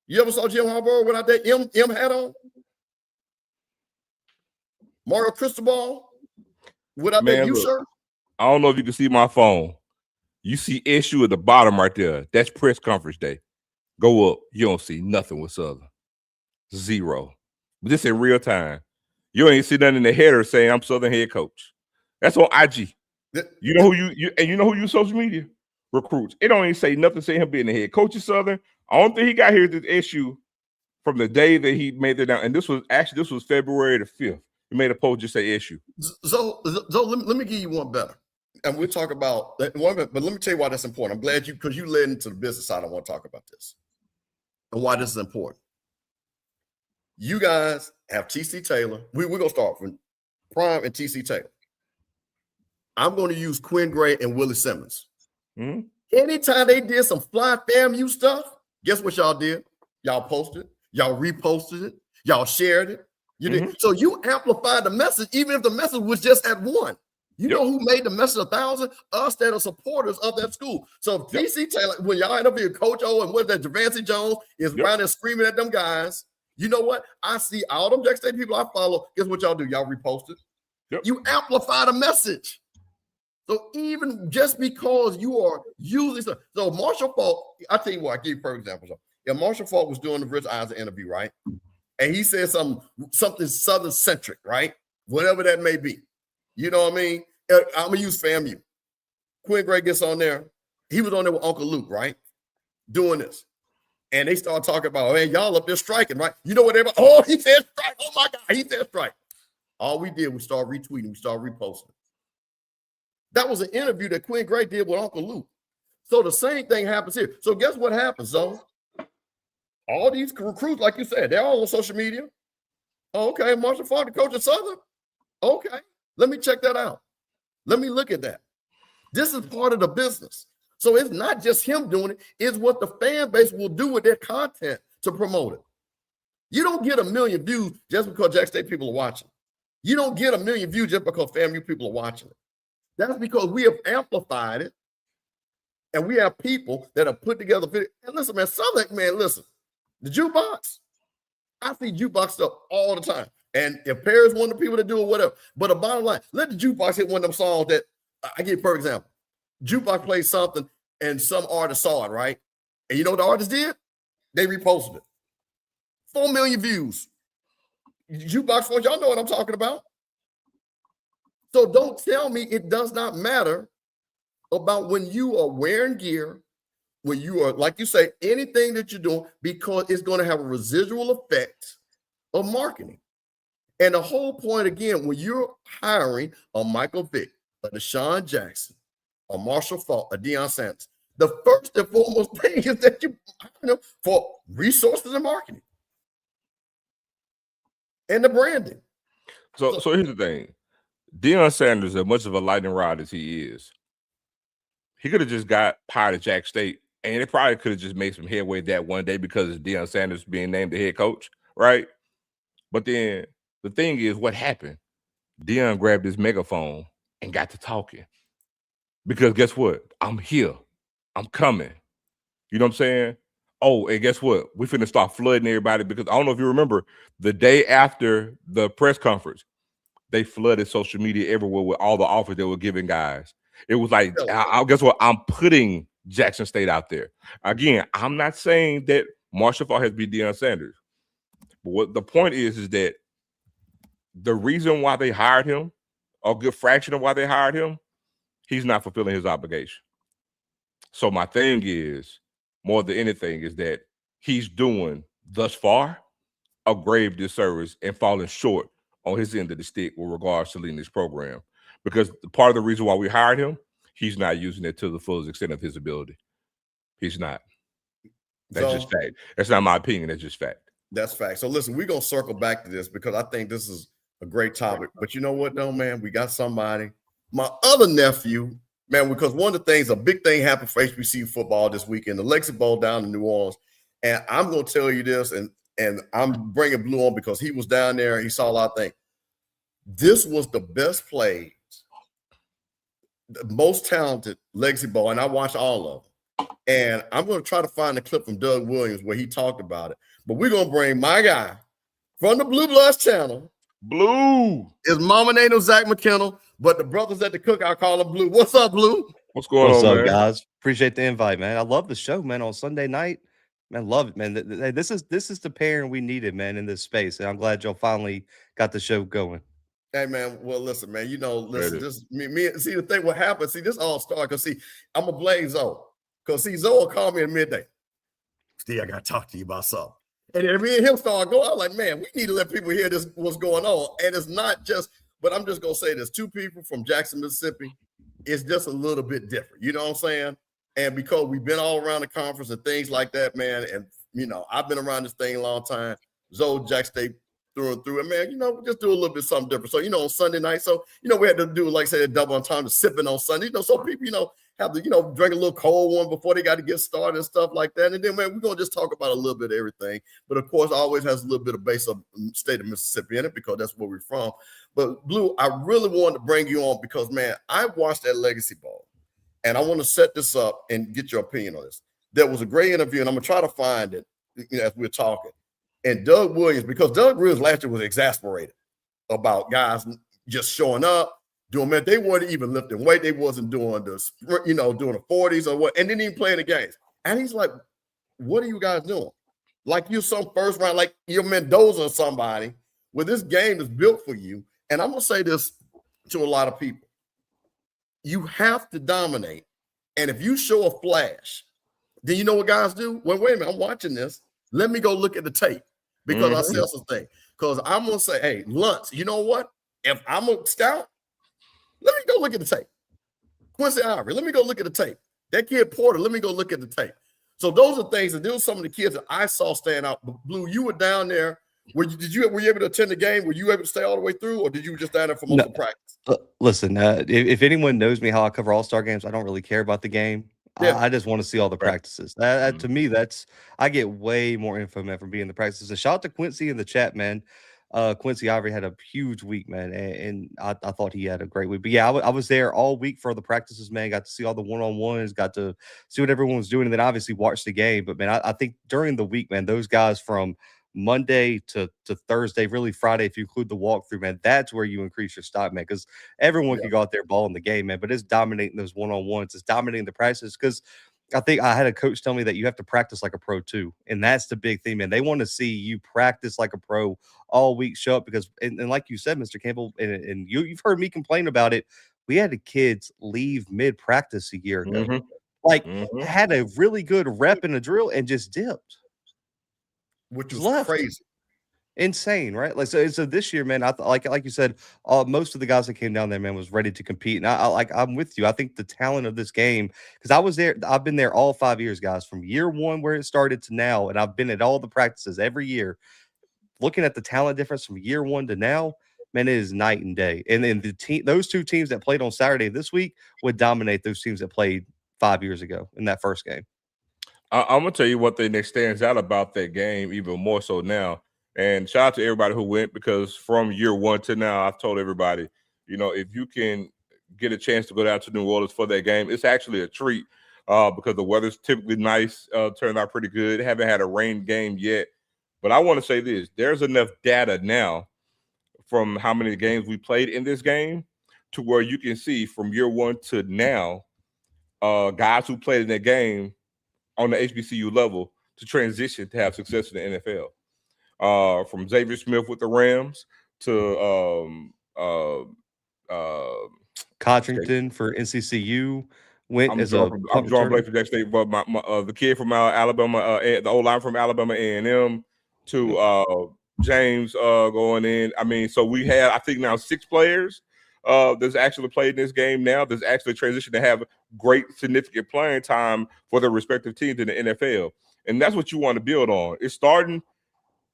You ever saw Jim Harbaugh without that M hat on? Mario Cristobal without that U shirt? I don't know if you can see my phone. You see issue at the bottom right there. That's press conference day. Go up. You don't see nothing with Southern. Zero. But this in real time. You ain't see nothing in the header saying I'm Southern head coach. That's on IG. You know who you know who use social media? Recruits. It don't even say nothing saying him being the head coach of Southern. I don't think he got here this issue from the day that he made it down. And this was February the 5th. He made a post just say issue. So let me give you one better. And we'll talk about that one, but let me tell you why that's important. I'm glad because you led into the business side. I want to talk about this and why this is important. You guys have TC Taylor. We're going to start from Prime and TC Taylor. I'm going to use Quinn Gray and Willie Simmons. Mm-hmm. Anytime they did some fly FAMU stuff, guess what y'all did? Y'all posted, y'all reposted it, y'all shared it. You did. So you amplified the message, even if the message was just at one. You know who made the message 1,000? Us that are supporters of that school. So TC Taylor, when y'all end up here, Coach O and what's that, Javancy Jones is around there screaming at them guys. You know what? I see all them Jack State people I follow. Guess what y'all do? Y'all repost it. You amplify the message. So even just because you are using stuff. So Marshal Faulk, I tell you what, I give you perfect examples. Yeah, Marshal Faulk was doing the Rich Eisen interview, right? And he said something Southern centric, right? Whatever that may be. You know what I mean? I'm gonna use FAMU. Quinn Gray gets on there. He was on there with Uncle Luke, right? Doing this. And they start talking about, hey, y'all up there striking, right? You know what everybody, oh, he said strike. Oh my God, he said strike. All we did was start retweeting, we started reposting. That was an interview that Quinn Gray did with Uncle Luke. So the same thing happens here. So guess what happens, though? All these recruits, like you said, they're all on social media. Oh, okay, Marshal Faulk, the coach of Southern. Okay, let me check that out. Let me look at that. This is part of the business. So it's not just him doing it, it's what the fan base will do with their content to promote it. You don't get 1 million views just because Jackson State people are watching. You don't get 1 million views just because FAMU people are watching it. That's because we have amplified it, and we have people that have put together video. And listen, man, listen, the jukebox, I see jukebox stuff all the time. And if Paris one of the people that do it, whatever. But the bottom line, let the jukebox hit one of them songs that I give, for example. Jukebox plays something and some artist saw it, right? And you know what the artist did? They reposted it. 4 million views. Jukebox folks, y'all know what I'm talking about. So don't tell me it does not matter about when you are wearing gear, when you are, like you say, anything that you're doing, because it's going to have a residual effect of marketing. And the whole point, again, when you're hiring a Michael Vick, a Deshaun Jackson, a Marshal Faulk, a Deion Sanders, the first and foremost thing is that you know for resources and marketing and the branding. So here's the thing. Deion Sanders, as much of a lightning rod as he is, he could have just got hired at Jack State, and it probably could have just made some headway that one day because it's Deion Sanders being named the head coach, right? But then the thing is, what happened? Deion grabbed his megaphone and got to talking. Because guess what? I'm here. I'm coming. You know what I'm saying? Oh, and guess what? We finna start flooding everybody because I don't know if you remember the day after the press conference, they flooded social media everywhere with all the offers they were giving guys. It was like, I guess what? I'm putting Jackson State out there. Again, I'm not saying that Marshall Faulk has beat Deion Sanders. But what the point is that the reason why they hired him, a good fraction of why they hired him, he's not fulfilling his obligation. So my thing is, more than anything, is that he's doing thus far a grave disservice and falling short on his end of the stick with regards to leading this program. Because part of the reason why we hired him, he's not using it to the fullest extent of his ability. He's not. That's just fact. That's not my opinion. That's just fact. That's fact. So listen, we're going to circle back to this because I think this is a great topic. But you know what, though, man? We got somebody. My other nephew, man, because one of the things, a big thing happened for HBCU football this weekend, the Lexi Bowl down in New Orleans. And I'm going to tell you this, and I'm bringing Blue on because he was down there and he saw a lot of things. This was the best plays, the most talented Lexi Bowl, and I watched all of them. And I'm going to try to find a clip from Doug Williams where he talked about it. But we're going to bring my guy from the Blue Bloods channel. Blue. His mama named him Zach McKinnell, but the brothers at the cookout call him Blue. What's up, Blue? What's going on, man? Guys? Appreciate the invite, man. I love the show, man, on Sunday night. Man, love it, man. This is the pairing we needed, man, in this space. And I'm glad y'all finally got the show going. Hey, man, well, listen, man, this me see the thing what happened. See, this all started because I'm going to blame Zoe. Because Zoe will call me at midday. Steve, I got to talk to you about something. And then me and him started going, I was like, man, we need to let people hear this, what's going on. And it's not just, but I'm just going to say there's two people from Jackson, Mississippi. It's just a little bit different. You know what I'm saying? And because we've been all around the conference and things like that, man, and, I've been around this thing a long time. Zoe, Jack State through and through. And, man, we just do a little bit something different. So, on Sunday night, so, we had to do, like I said, a double entendre, sipping on Sunday. So people, have to, drink a little cold one before they got to get started and stuff like that. And then, man, we're going to just talk about a little bit of everything. But, of course, always has a little bit of base of state of Mississippi in it because that's where we're from. But, Blue, I really wanted to bring you on because, man, I watched that Legacy Bowl. And I want to set this up and get your opinion on this. There was a great interview, and I'm going to try to find it as we're talking. And Doug Williams, because Doug Williams last year was exasperated about guys just showing up. Man, they weren't even lifting weight. They wasn't doing the, doing the 40s or what, and didn't even play the games. And he's like, what are you guys doing? Like you're some first round, like you're Mendoza or somebody where this game is built for you. And I'm going to say this to a lot of people. You have to dominate. And if you show a flash, then you know what guys do? Well, wait a minute, I'm watching this. Let me go look at the tape because I said something. Because I'm going to say, hey, Luntz, you know what? If I'm a scout, let me go look at the tape. Quincy Ivory, let me go look at the tape. That kid Porter, let me go look at the tape. So those are things, and those are some of the kids that I saw stand out. Blue, you were down there were you able to attend the game? Were you able to stay all the way through, or did you just stand there for most No. of the practice? Listen, if anyone knows me how I cover All-Star games, I don't really care about the game. Yeah. I just want to see all the Right. practices. To me, I get way more info, man, from being in the practices. And shout out to Quincy in the chat, man. Quincy Ivory had a huge week, man, and I thought he had a great week. But yeah, I was there all week for the practices, man. Got to see all the one-on-ones, got to see what everyone was doing, and then obviously watch the game. But man, I think during the week, man, those guys from Monday to Thursday, really Friday, if you include the walkthrough, man, that's where you increase your stock, man, because everyone can go out there ball in the game, man, but it's dominating those one-on-ones. It's dominating the practices because I think I had a coach tell me that you have to practice like a pro too. And that's the big thing, man. They want to see you practice like a pro all week, show up because, and like you said, Mr. Campbell, and you've heard me complain about it. We had the kids leave mid-practice a year ago. Like, had a really good rep in a drill and just dipped. Which was left. crazy. Insane, right? Like so this year, man, like you said, most of the guys that came down there, man, was ready to compete. And I'm with you. I think the talent of this game, because I was there, I've been there all 5 years, guys, from year one where it started to now, and I've been at all the practices every year. Looking at the talent difference from year one to now, man, it is night and day. And then those two teams that played on Saturday this week would dominate those teams that played 5 years ago in that first game. I'm gonna tell you one thing that stands out about that game, even more so now. And shout out to everybody who went, because from year one to now, I've told everybody, if you can get a chance to go down to New Orleans for that game, it's actually a treat because the weather's typically nice, turned out pretty good. Haven't had a rain game yet. But I want to say this, there's enough data now from how many games we played in this game to where you can see from year one to now, guys who played in that game on the HBCU level to transition to have success in the NFL. From Xavier Smith with the Rams to Codrington for NCCU went as a I'm drawing blank for that state, but the kid from Alabama, the old line from Alabama A&M to James going in. I mean, so we had, I think now 6 players that's actually played in this game now. There's actually transitioned to have great, significant playing time for their respective teams in the NFL. And that's what you want to build on. It's starting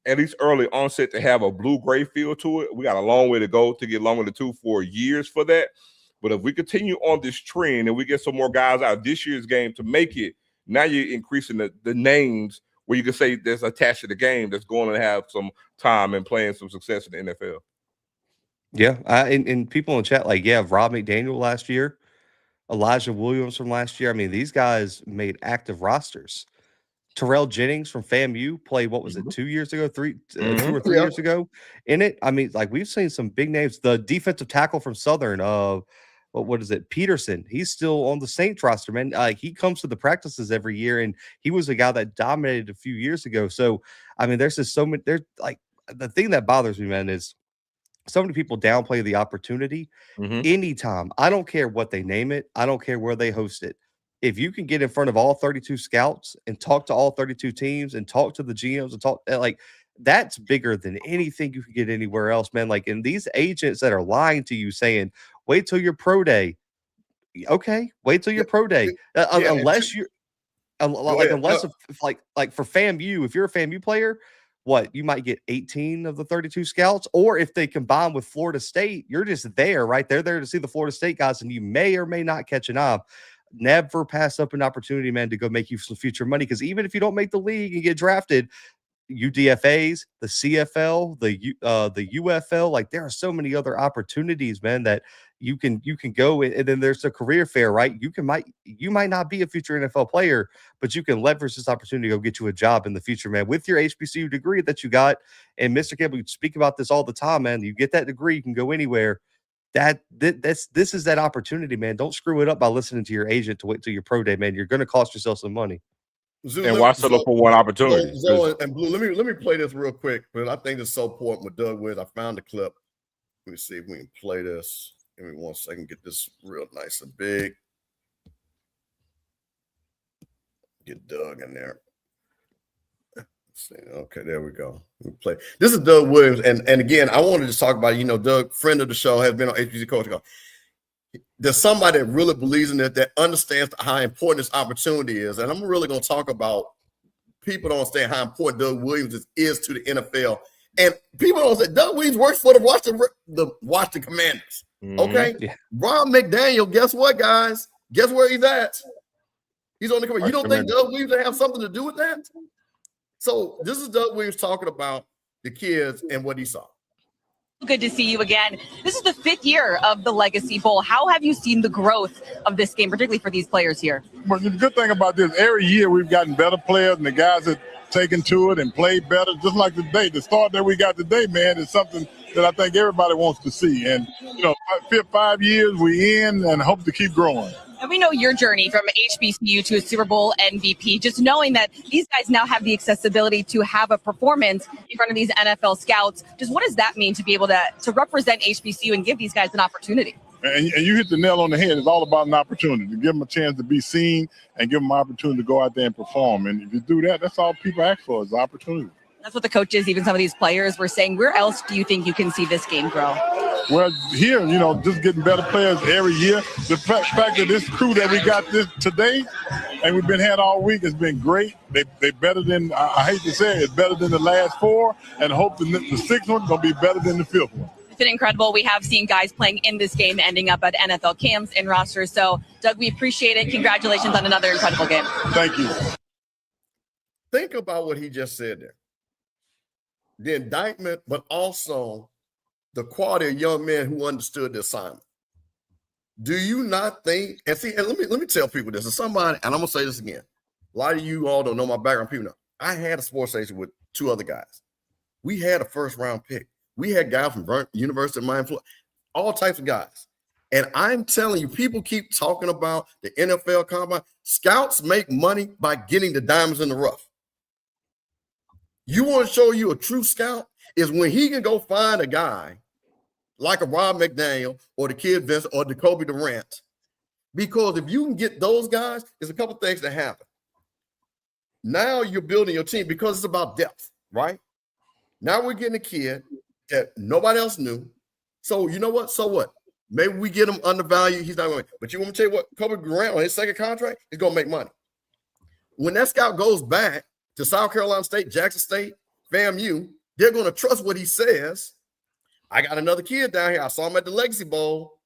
at least early onset to have a blue-gray feel to it. We got a long way to go to get longer than 2-4 years for that. But if we continue on this trend and we get some more guys out of this year's game to make it, now you're increasing the names where you can say that's attached to the game that's going to have some time and playing some success in the NFL. Yeah, and people in the chat, like, yeah, Rob McDaniel last year, Elijah Williams from last year. I mean, these guys made active rosters. Terrell Jennings from FAMU played, what was it, 2 years ago, 2 or 3 years ago in it. I mean, like, we've seen some big names. The defensive tackle from Southern, what is it, Peterson? He's still on the Saints roster, man. He comes to the practices every year, and he was a guy that dominated a few years ago. So, I mean, there's just so many. There's like, the thing that bothers me, man, is so many people downplay the opportunity. Anytime, I don't care what they name it, I don't care where they host it. If you can get in front of all 32 scouts and talk to all 32 teams and talk to the GMs and talk, like, that's bigger than anything you can get anywhere else, man. Like, and these agents that are lying to you saying, wait till your pro day. Okay, wait till your pro day. Unless you're unless like for FAMU, if you're a FAMU player, what, you might get 18 of the 32 scouts, or if they combine with Florida State, you're just there, right? They're there to see the Florida State guys, and you may or may not catch an eye. Never pass up an opportunity, man, to go make you some future money. Because even if you don't make the league and get drafted, UDFAs, the CFL, the UFL, like, there are so many other opportunities, man, that you can go in, and then there's a career fair, right? You might not be a future NFL player, but you can leverage this opportunity to go get you a job in the future, man, with your HBCU degree that you got. And Mr. Campbell, you speak about this all the time, man. You get that degree, you can go anywhere. This is that opportunity, man. Don't screw it up by listening to your agent to wait till your pro day, man. You're going to cost yourself some money. And why settle for one opportunity? And Blue, let me play this real quick, but I think it's so important with Doug Wiz. I found the clip. Let me see if we can play this. Give me 1 second. Get this real nice and big. Get Doug in there. Okay, there we go. We play. This is Doug Williams, and again, I wanted to talk about, Doug, friend of the show, has been on HBC Coach. There's somebody that really believes in it, that understands how important this opportunity is, and I'm really going to talk about people don't understand how important Doug Williams is to the NFL And people don't say Doug Williams works for the Washington Commanders. Okay, Yeah. Rob McDaniel. Guess what, guys? Guess where he's at? He's on the committee. You don't think Doug Williams will have something to do with that? So this is Doug Williams talking about the kids and what he saw. Good to see you again. This is the 5th year of the Legacy Bowl. How have you seen the growth of this game, particularly for these players here? Well, the good thing about this, every year we've gotten better players, and the guys that taken to it and played better, just like today. The start that we got today, man, is something that I think everybody wants to see. And, 5 years we in and hope to keep growing. And we know your journey from HBCU to a Super Bowl MVP, just knowing that these guys now have the accessibility to have a performance in front of these NFL scouts. Just what does that mean to be able to represent HBCU and give these guys an opportunity? And you hit the nail on the head. It's all about an opportunity to give them a chance to be seen and give them an opportunity to go out there and perform. And if you do that, that's all people ask for is opportunity. That's what the coaches, even some of these players, were saying. Where else do you think you can see this game grow? Well, here, just getting better players every year. The fact that this crew that we got this today and we've been had all week has been great. They better than, I hate to say it, it's better than the last 4, and hope the 6th one going to be better than the 5th one. It's been incredible. We have seen guys playing in this game ending up at NFL camps and rosters. So, Doug, we appreciate it. Congratulations on another incredible game. Thank you. Think about what he just said there. The indictment, but also the quality of young men who understood the assignment. Do you not think, and let me tell people this, and somebody, and I'm going to say this again. A lot of you all don't know my background. People know. I had a sports station with 2 other guys. We had a first-round pick. We had guys from University of Miami, Florida, all types of guys. And I'm telling you, people keep talking about the NFL combine. Scouts make money by getting the diamonds in the rough. You want to show you a true scout is when he can go find a guy like a Rob McDaniel or the kid Vince or Jacoby Durant. Because if you can get those guys, there's a couple things that happen. Now you're building your team because it's about depth, right? Now we're getting a kid that nobody else knew. So you know what? So what? Maybe we get him undervalued. He's not going to. But you want me to tell you what? Jacoby Durant on his 2nd contract is going to make money. When that scout goes back to South Carolina State, Jackson State, FAMU, they're going to trust what he says. I got another kid down here. I saw him at the Legacy Bowl.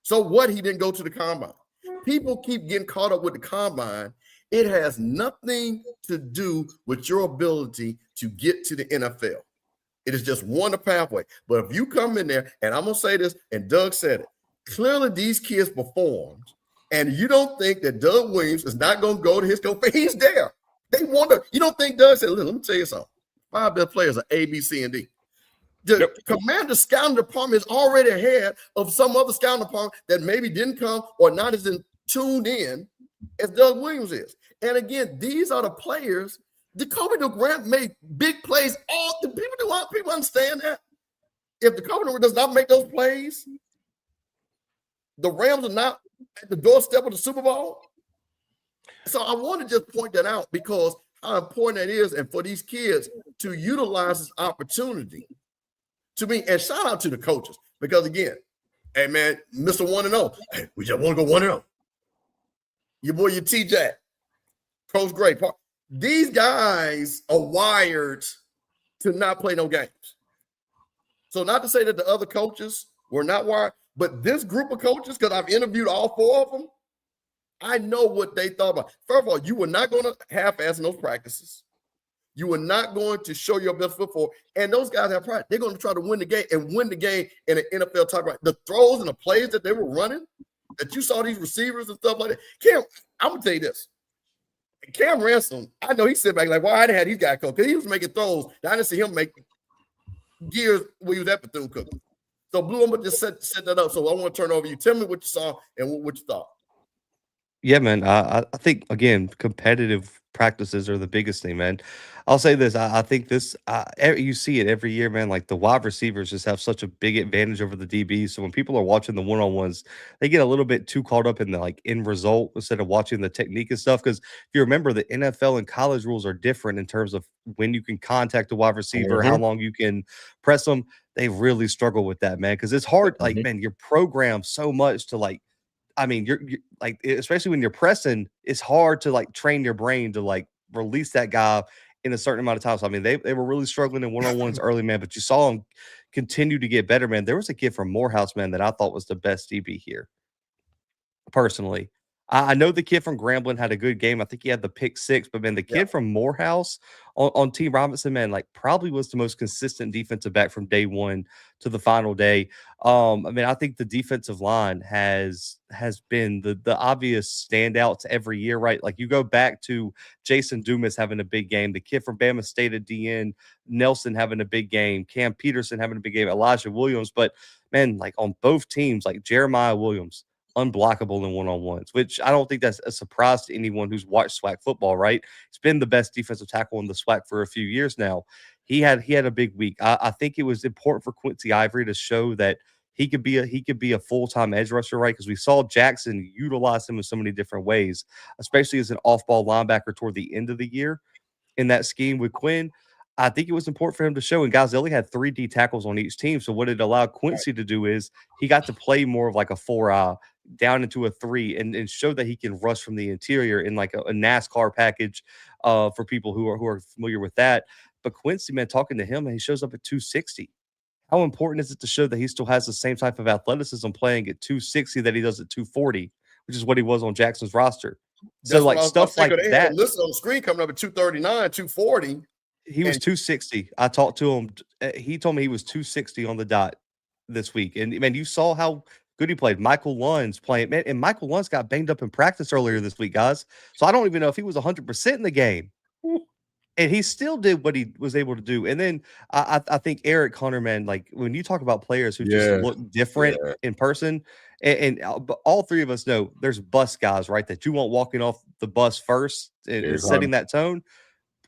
So what? He didn't go to the combine. People keep getting caught up with the combine. It has nothing to do with your ability to get to the NFL. It is just one pathway. But if you come in there, and I'm going to say this, and Doug said it, clearly these kids performed, and you don't think that Doug Williams is not going to go to his coach. He's there. They want to. You don't think Doug said, let me tell you something. 5 best players are A, B, C, and D. The commander scouting department is already ahead of some other scouting department that maybe didn't come or not as tuned in as Doug Williams is. And again, these are the players. Jacoby Durant made big plays. All the people understand that. If Jacoby Durant does not make those plays, the Rams are not at the doorstep of the Super Bowl. So I want to just point that out because how important that is, and for these kids to utilize this opportunity. To me, and shout out to the coaches because again, hey man, Mr. 1-0, hey, we just want to go 1-0. Your boy, your TJ, Coach Gray. These guys are wired to not play no games. So not to say that the other coaches were not wired, but this group of coaches, because I've interviewed all 4 of them, I know what they thought about. First of all, you were not going to half-ass in those practices. You were not going to show your best foot forward. And those guys have pride. They're going to try to win the game and win the game in an NFL type. Right. The throws and the plays that they were running, that you saw these receivers and stuff like that. Cam, I'm going to tell you this. Cam Ransom, I know he sit back like, well, I didn't have these guys coach because he was making throws. I didn't see him make years when he was at Bethune-Cookman. So, Blue, I'm going to just set that up. So I want to turn over you. Tell me what you saw and what you thought. Yeah, man. I think, again, competitive practices are the biggest thing, man. I'll say this. I think this, you see it every year, man. Like the wide receivers just have such a big advantage over the DBs. So when people are watching the one-on-ones, they get a little bit too caught up in the end result instead of watching the technique and stuff. Because if you remember, the NFL and college rules are different in terms of when you can contact a wide receiver, how long you can press them. They really struggle with that, man. Because it's hard. Like, man, you're programmed so much to you're like, especially when you're pressing, it's hard to train your brain to release that guy in a certain amount of time. So, I mean, they were really struggling in one-on-ones early, man, but you saw them continue to get better, man. There was a kid from Morehouse, man, that I thought was the best DB here, personally. I know the kid from Grambling had a good game. I think he had the pick six, but man, the Yeah. kid from Morehouse on Team Robinson, man, like probably was the most consistent defensive back from day one to the final day. I mean, I think the defensive line has been the obvious standouts every year, right? Like you go back to Jason Dumas having a big game, the kid from Bama State at DN, Nelson having a big game, Cam Peterson having a big game, Elijah Williams, but man, like on both teams, like Jeremiah Williams, unblockable in one-on-ones, which I don't think that's a surprise to anyone who's watched SWAC football, right? He's been the best defensive tackle in the SWAC for a few years now. He had a big week. I think it was important for Quincy Ivory to show that he could be a full-time edge rusher, right? Because we saw Jackson utilize him in so many different ways, especially as an off-ball linebacker toward the end of the year in that scheme with Quinn. I think it was important for him to show. And guys, they only had 3 D tackles on each team. So what it allowed Quincy to do is he got to play more of like a 4-eye down into a 3 and show that he can rush from the interior in like a NASCAR package for people who are familiar with that. But Quincy, man, talking to him, and he shows up at 260. How important is it to show that he still has the same type of athleticism playing at 260 that he does at 240, which is what he was on Jackson's roster? So That's like stuff like that. Listen on the screen coming up at 239, 240. He was 260. I talked to him. He told me he was 260 on the dot this week. And man, you saw how good he played. Michael Lunn's playing, man, and Michael Lunn's got banged up in practice earlier this week, guys. So I don't even know if he was 100% in the game. And he still did what he was able to do. And then I think Eric Hunter, man, like when you talk about players who just look different in person, and but all 3 of us know there's bus guys, right, that you want walking off the bus first and setting that tone.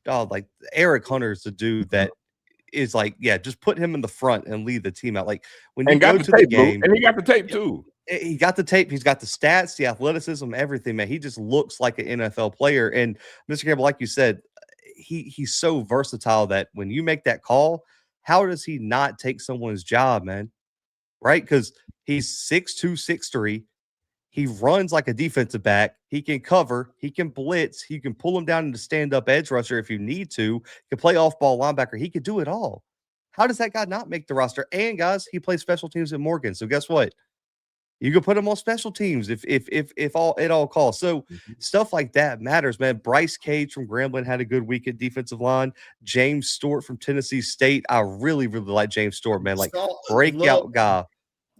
Oh, like Eric Hunter is the dude that is like, yeah, just put him in the front and lead the team out. Like when you go to the game, and he got the tape too. He got the tape. He's got the stats, the athleticism, everything, man. He just looks like an NFL player. And Mr. Campbell, like you said, he's so versatile that when you make that call, how does he not take someone's job, man? Right? Because he's 6'2", 6'3". He runs like a defensive back. He can cover. He can blitz. He can pull him down into stand-up edge rusher if you need to. He can play off-ball linebacker. He could do it all. How does that guy not make the roster? And, guys, he plays special teams at Morgan. So guess what? You can put him on special teams if all calls. So stuff like that matters, man. Bryce Cage from Grambling had a good week at defensive line. James Stewart from Tennessee State. I really, really like James Stewart, man. Like breakout guy.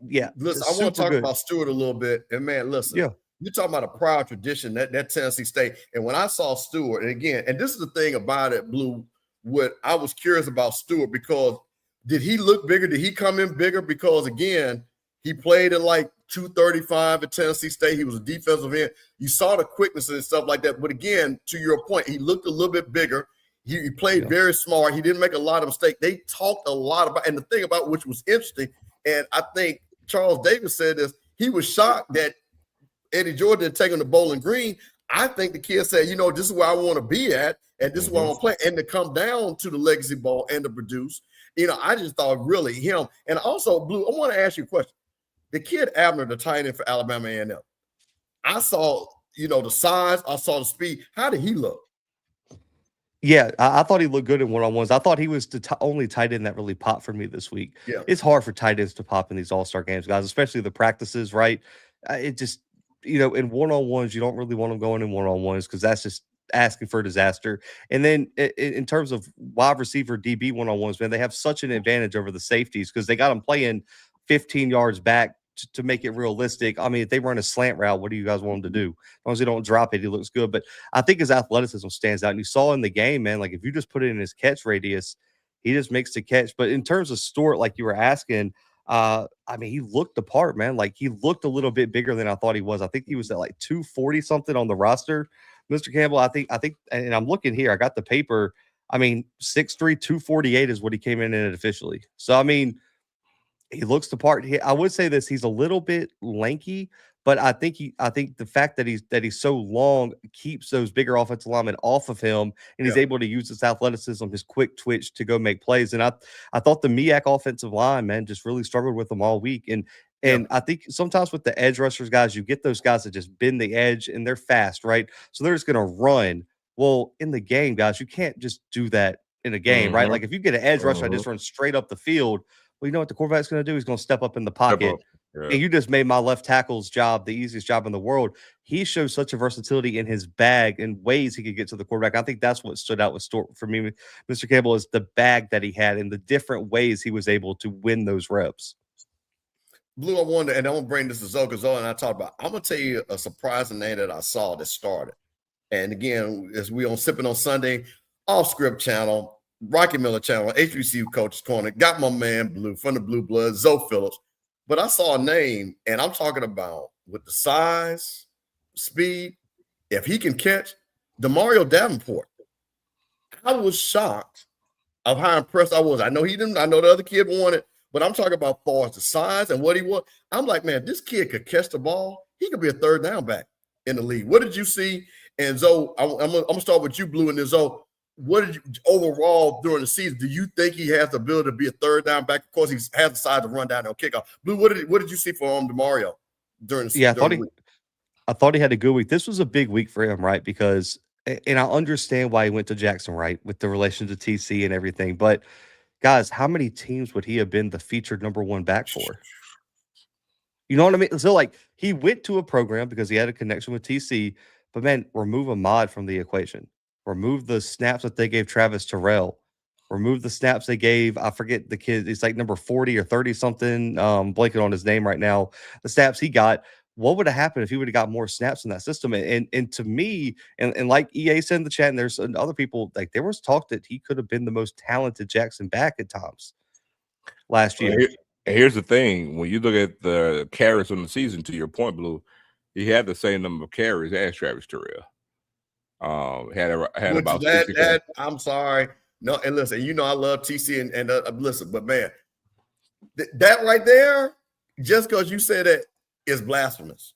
Yeah. Listen, I want to talk about Stewart a little bit. And man, listen, you're talking about a proud tradition, that Tennessee State. And when I saw Stewart, and again, and this is the thing about it, Blue, what I was curious about Stewart, because did he look bigger? Did he come in bigger? Because again, he played at like 235 at Tennessee State. He was a defensive end. You saw the quickness and stuff like that. But again, to your point, he looked a little bit bigger. He played very smart. He didn't make a lot of mistakes. They talked a lot about, and the thing about which was interesting, and I think Charles Davis said this, he was shocked that Eddie Jordan had taken the Bowling Green. I think the kid said, you know, this is where I want to be at, and this is where I want to play. And to come down to the Legacy Bowl and to produce, you know, I just thought really him. And also, Blue, I want to ask you a question. The kid Abner, the tight end for Alabama A&M, I saw, you know, the size, I saw the speed. How did he look? Yeah, I thought he looked good in one-on-ones. I thought he was the only tight end that really popped for me this week. Yeah. It's hard for tight ends to pop in these all-star games, guys, especially the practices, right? It just, you know, in one-on-ones, you don't really want them going in one-on-ones because that's just asking for disaster. And then in terms of wide receiver DB one-on-ones, man, they have such an advantage over the safeties because they got them playing 15 yards back to make it realistic. I mean, if they run a slant route, what do you guys want them to do? As long as they don't drop it, he looks good. But I think his athleticism stands out. And you saw in the game, man, like if you just put it in his catch radius, he just makes the catch. But in terms of Stewart, like you were asking, I mean, he looked the part, man. Like he looked a little bit bigger than I thought he was. I think he was at like 240 something on the roster. Mr. Campbell, I think, and I'm looking here, I got the paper. I mean, 6'3", 248 is what he came in at officially. So, I mean, he looks the part. I would say this: he's a little bit lanky, but I think the fact that he's so long keeps those bigger offensive linemen off of him, and he's able to use his athleticism, his quick twitch to go make plays. And I thought the MEAC offensive line, man, just really struggled with them all week. And I think sometimes with the edge rushers, guys, you get those guys that just bend the edge and they're fast, right? So they're just going to run Well, in the game, guys, you can't just do that in a game, right? Like if you get an edge rusher that just runs straight up the field, well, you know what the quarterback's going to do? He's going to step up in the pocket. And you just made my left tackle's job the easiest job in the world. He shows such a versatility in his bag and ways he could get to the quarterback. I think that's what stood out with for me, Mr. Campbell, is the bag that he had and the different ways he was able to win those reps. Blue, I wonder, and I'm going to bring this to Zoe, because Zoe and I talked about, I'm going to tell you a surprising name that I saw that started. And again, as we on Sippin on Sunday, Offscript channel, Rocky Miller channel, HBCU Coach's Corner, got my man Blue from the Blue Bloods, Zoe Phillips. But I saw a name, and I'm talking about with the size, speed, if he can catch, DeMario Davenport. I was shocked of how impressed I was. I know he didn't, I know the other kid wanted, but I'm talking about far as the size and what he was. I'm like, man, this kid could catch the ball. He could be a third down back in the league. What did you see? And Zoe, I'm gonna start with you, Blue, and then Zoe. What did you overall during the season? Do you think he has the ability to be a third down back? Of course, he has the size to run down on kickoff. Blue, what did you see from DeMario during the season? Yeah, I thought he had a good week. This was a big week for him, right? Because, and I understand why he went to Jackson, right, with the relation to TC and everything. But guys, how many teams would he have been the featured #1 back for? You know what I mean? So, like, he went to a program because he had a connection with TC. But man, remove Ahmad from the equation. Remove the snaps that they gave Travis Terrell. Remove the snaps they gave, I forget the kid, he's like number 40 or 30 something, blanking on his name right now. The snaps he got, what would have happened if he would have got more snaps in that system? And to me, and like EA said in the chat, and there's other people, like there was talk that he could have been the most talented Jackson back at times last year. Here's the thing. When you look at the carries on the season, to your point, Blue, he had the same number of carries as Travis Terrell. Had about that. I'm sorry. No, and listen, you know I love TC and listen, but man, that right there, just because you said that is blasphemous.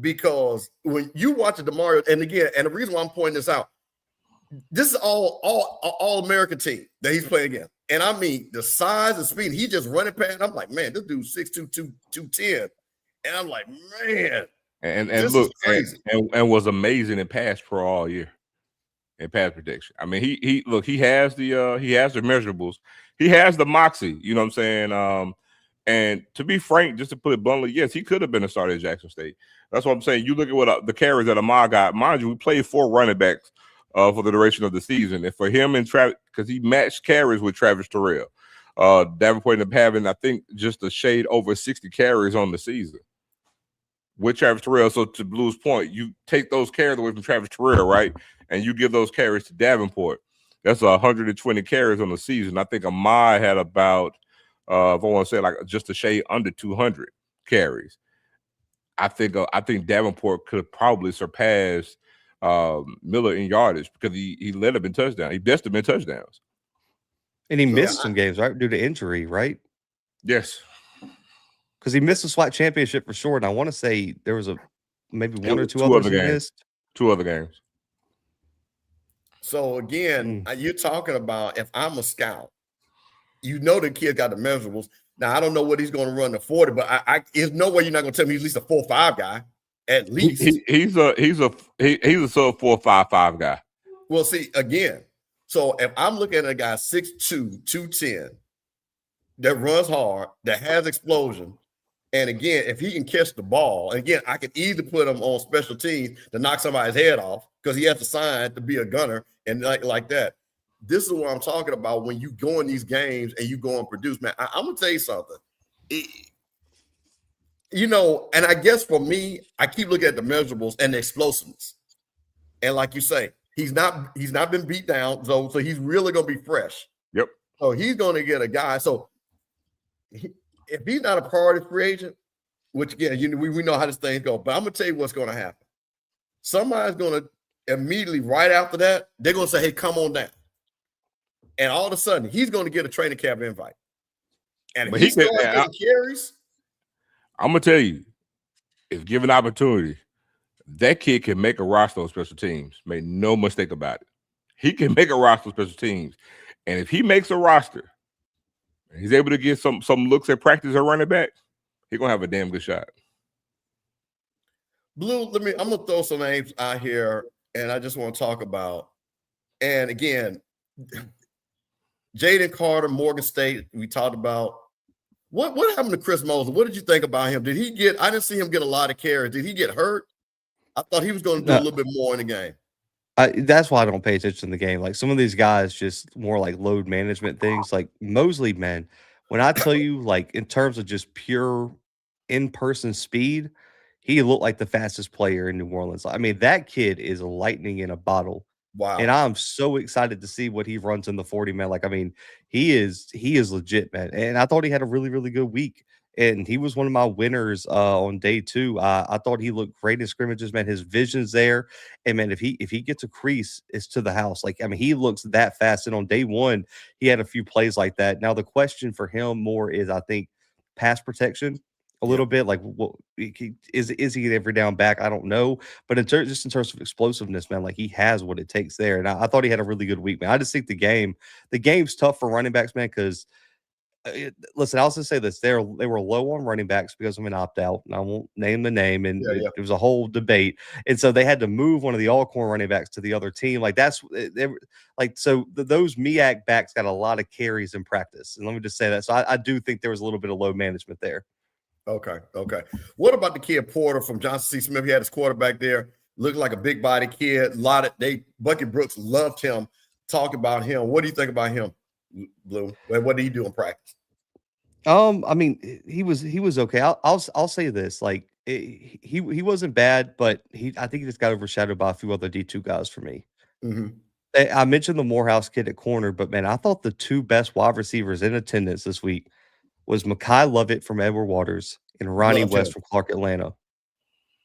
Because when you watch the DeMario, and again, and the reason why I'm pointing this out, this is all American team that he's playing against. And I mean the size and speed, he just running past. I'm like, man, this dude's 6'2", 210. And I'm like, man. And look, and was amazing in pass pro all year, in pass protection. I mean, he has the measurables, he has the moxie. You know what I'm saying? And to be frank, just to put it bluntly, yes, he could have been a starter at Jackson State. That's what I'm saying. You look at what the carries that Ahmad got. Mind you, we played 4 running backs for the duration of the season, and for him and Travis, because he matched carries with Travis Terrell. Davenport ended up having, I think, just a shade over 60 carries on the season with Travis Terrell. So to Blue's point, you take those carries away from Travis Terrell, right? And you give those carries to Davenport. That's 120 carries on the season. I think Ahmad had about, if I want to say like just a shade under 200 carries. I think Davenport could probably surpass Miller in yardage because he led him in touchdowns. He bested him in touchdowns. And he missed some games, right? Due to injury, right? Yes. Because he missed the SWAT championship for sure. And I want to say there was maybe one or two others he missed. 2 other games. So again, you're talking about, if I'm a scout, you know the kid got the measurables. Now I don't know what he's going to run the 40, but there's no way you're not going to tell me he's at least a 4.5 guy. At least he's a sub 4.55 guy. Well, see again. So if I'm looking at a guy 6'2", 210 that runs hard, that has explosion. And again, if he can catch the ball, and again, I could either put him on special teams to knock somebody's head off because he has to sign to be a gunner and like that. This is what I'm talking about when you go in these games and you go and produce. Man, I'm going to tell you something. And I guess for me, I keep looking at the measurables and the explosiveness. And like you say, he's not been beat down, so he's really going to be fresh. Yep. So he's going to get a guy. So if he's not a priority free agent, which again, we know how this thing goes, but I'm going to tell you what's going to happen. Somebody's going to immediately right after that, they're going to say, hey, come on down. And all of a sudden, he's going to get a training camp invite. And if he starts getting carries, I'm going to tell you, if given opportunity, that kid can make a roster on special teams. Make no mistake about it. He can make a roster on special teams. And if he makes a roster, and he's able to get some looks at practice at running back, he's going to have a damn good shot. Blue, I'm going to throw some names out here, and I just want to talk about And again, Jaden Carter, Morgan State, we talked about. What happened to Chris Mosley? What did you think about him? Did he get – I didn't see him get a lot of carries. Did he get hurt? I thought he was going to do a little bit more in the game. That's why I don't pay attention to the game. Like some of these guys, just more like load management things. Like Mosley, man, when I tell you, like in terms of just pure in-person speed, he looked like the fastest player in New Orleans. I mean, that kid is lightning in a bottle. Wow. And I'm so excited to see what he runs in the 40, man. Like, I mean, he is legit, man. And I thought he had a really, really good week. And he was one of my winners on day 2. I thought he looked great in scrimmages, man. His vision's there. And man, if he gets a crease, it's to the house. Like, I mean, he looks that fast. And on day 1, he had a few plays like that. Now, the question for him more is, I think, pass protection. A little bit like what is he every down back? I don't know, but in terms of explosiveness, man, like he has what it takes there. And I thought he had a really good week, man. I just think the game's tough for running backs, man. Because listen, I'll just say this: they were low on running backs because of an opt out, and I won't name the name. And it was a whole debate, and so they had to move one of the all-corn running backs to the other team. Like those MEAC backs got a lot of carries in practice, and let me just say that. So I do think there was a little bit of low management there. Okay. What about the kid Porter from Johnson C. Smith? He had his quarterback there, looked like a big body kid. Bucky Brooks loved him, talked about him. What do you think about him, Blue? What did he do in practice? I mean, he was okay. I'll say this, like he wasn't bad, but I think he just got overshadowed by a few other D2 guys for me. Mm-hmm. I mentioned the Morehouse kid at corner, but man, I thought the 2 best wide receivers in attendance this week was Mekhi Lovett from Edward Waters and Ronnie West from Clark Atlanta.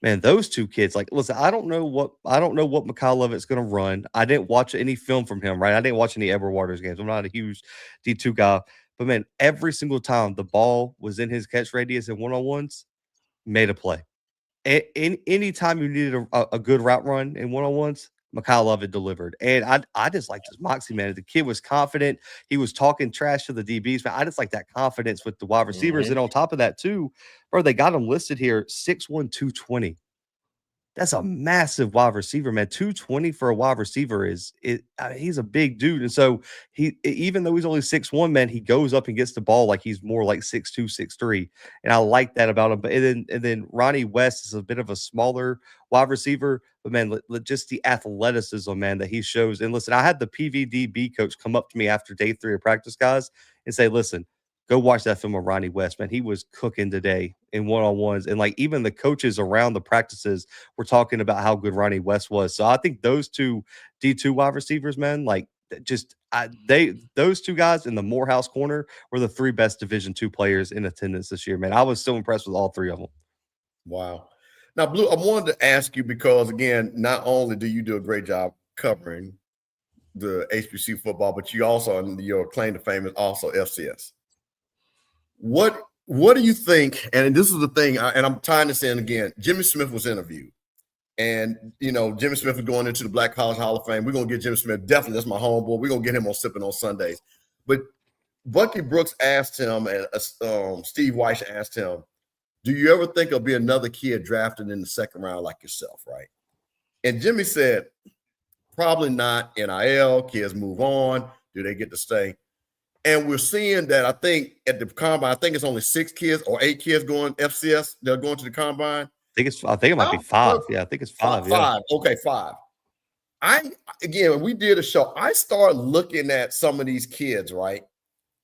Man, those 2 kids, like, listen, I don't know what Mekhi Lovett's going to run. I didn't watch any film from him, right? I didn't watch any Edward Waters games. I'm not a huge D2 guy, but man, every single time the ball was in his catch radius in one-on-ones, made a play. Any time you needed a good route run in one-on-ones, Mekhi Lovett delivered. And I just like his moxie, man. The kid was confident. He was talking trash to the DBs, man. I just like that confidence with the wide receivers. Mm-hmm. And on top of that, too, bro, they got him listed here 6'1", 220. That's a massive wide receiver, man. 220 for a wide receiver he's a big dude. And so even though he's only 6'1", man, he goes up and gets the ball like he's more like 6'2", 6'3". And I like that about him. But and then Ronnie West is a bit of a smaller wide receiver, but man, just the athleticism, man, that he shows. And listen, I had the PVDB coach come up to me after day 3 of practice, guys, and say, listen, go watch that film of Ronnie West, man. He was cooking today in one-on-ones. And like even the coaches around the practices were talking about how good Ronnie West was. So I think those 2 D2 wide receivers, man, like those 2 guys in the Morehouse corner were the 3 best Division II players in attendance this year, man. I was so impressed with all 3 of them. Wow. Now, Blue, I wanted to ask you because, again, not only do you do a great job covering the HBCU football, but you also, your claim to fame is also FCS. What do you think? And this is the thing, and I'm tying this in again. Jimmy Smith was interviewed, and Jimmy Smith is going into the Black College Hall of Fame. We're gonna get Jimmy Smith. Definitely, that's my homeboy. We're gonna get him on Sippin on Sundays. But Bucky Brooks asked him, and Steve Weiss asked him, "Do you ever think there'll be another kid drafted in the 2nd round like yourself?" Right? And Jimmy said, "Probably not. NIL kids move on. Do they get to stay?" And we're seeing that, I think, at the combine, I think it's only 6 kids or 8 kids going FCS. They're going to the combine. I think it might be 5. Yeah, I think it's 5. 5. Okay, 5. When we did a show, I started looking at some of these kids, right,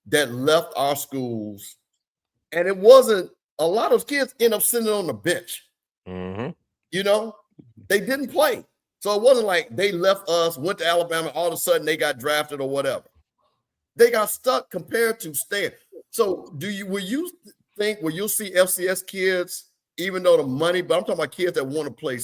that left our schools, and it wasn't a lot of those kids end up sitting on the bench. Mm-hmm. They didn't play. So it wasn't like they left us, went to Alabama, all of a sudden they got drafted or whatever. They got stuck compared to staying. So will you think you'll see FCS kids, even though the money, but I'm talking about kids that want to play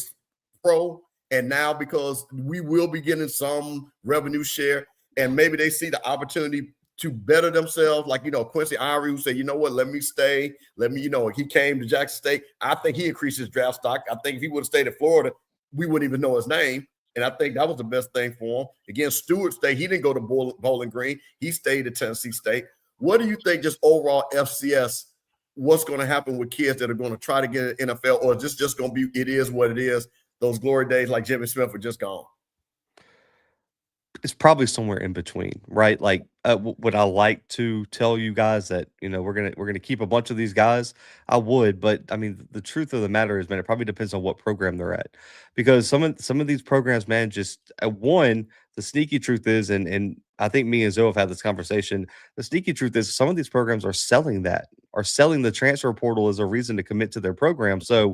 pro, and now because we will be getting some revenue share, and maybe they see the opportunity to better themselves, like Quincy Irie, who said, "You know what, let me stay. Let me," he came to Jackson State. I think he increased his draft stock. I think if he would have stayed in Florida, we wouldn't even know his name. And I think that was the best thing for him. Again, Stewart State, he didn't go to Bowling Green. He stayed at Tennessee State. What do you think just overall FCS, what's going to happen with kids that are going to try to get an NFL, or is this just going to be, it is what it is? Those glory days like Jimmy Smith are just gone. it's probably somewhere in between, right? Like, would I like to tell you guys that we're gonna keep a bunch of these guys? I would, but I mean, the truth of the matter is, man, it probably depends on what program they're at, because some of these programs, man, just one, the sneaky truth is, and I think me and Zoe have had this conversation. The sneaky truth is, some of these programs are selling the transfer portal as a reason to commit to their program. So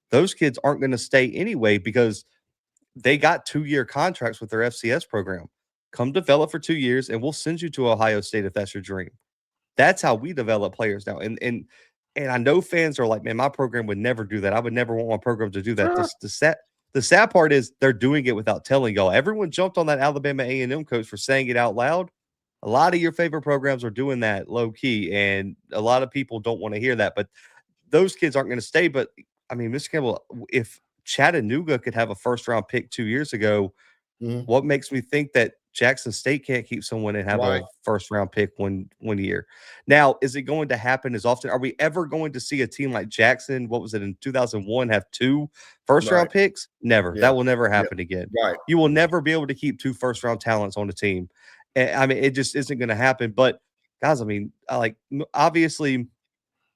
those kids aren't going to stay anyway because they got 2-year contracts with their FCS program. Come develop for 2 years, and we'll send you to Ohio State if that's your dream. That's how we develop players now. And I know fans are like, man, my program would never do that. I would never want my program to do that. The sad part is they're doing it without telling y'all. Everyone jumped on that Alabama A&M coach for saying it out loud. A lot of your favorite programs are doing that low key, and a lot of people don't want to hear that. But those kids aren't going to stay. But I mean, Mr. Campbell, if Chattanooga could have a first-round pick 2 years ago, what makes me think that Jackson State can't keep someone and have a first-round pick one year? Now, is it going to happen as often? Are we ever going to see a team like Jackson, what was it, in 2001, have 2 first-round picks? Never. Yeah. That will never happen again. Right. You will never be able to keep 2 first-round talents on the team. I mean, it just isn't going to happen. But, guys, I mean, obviously –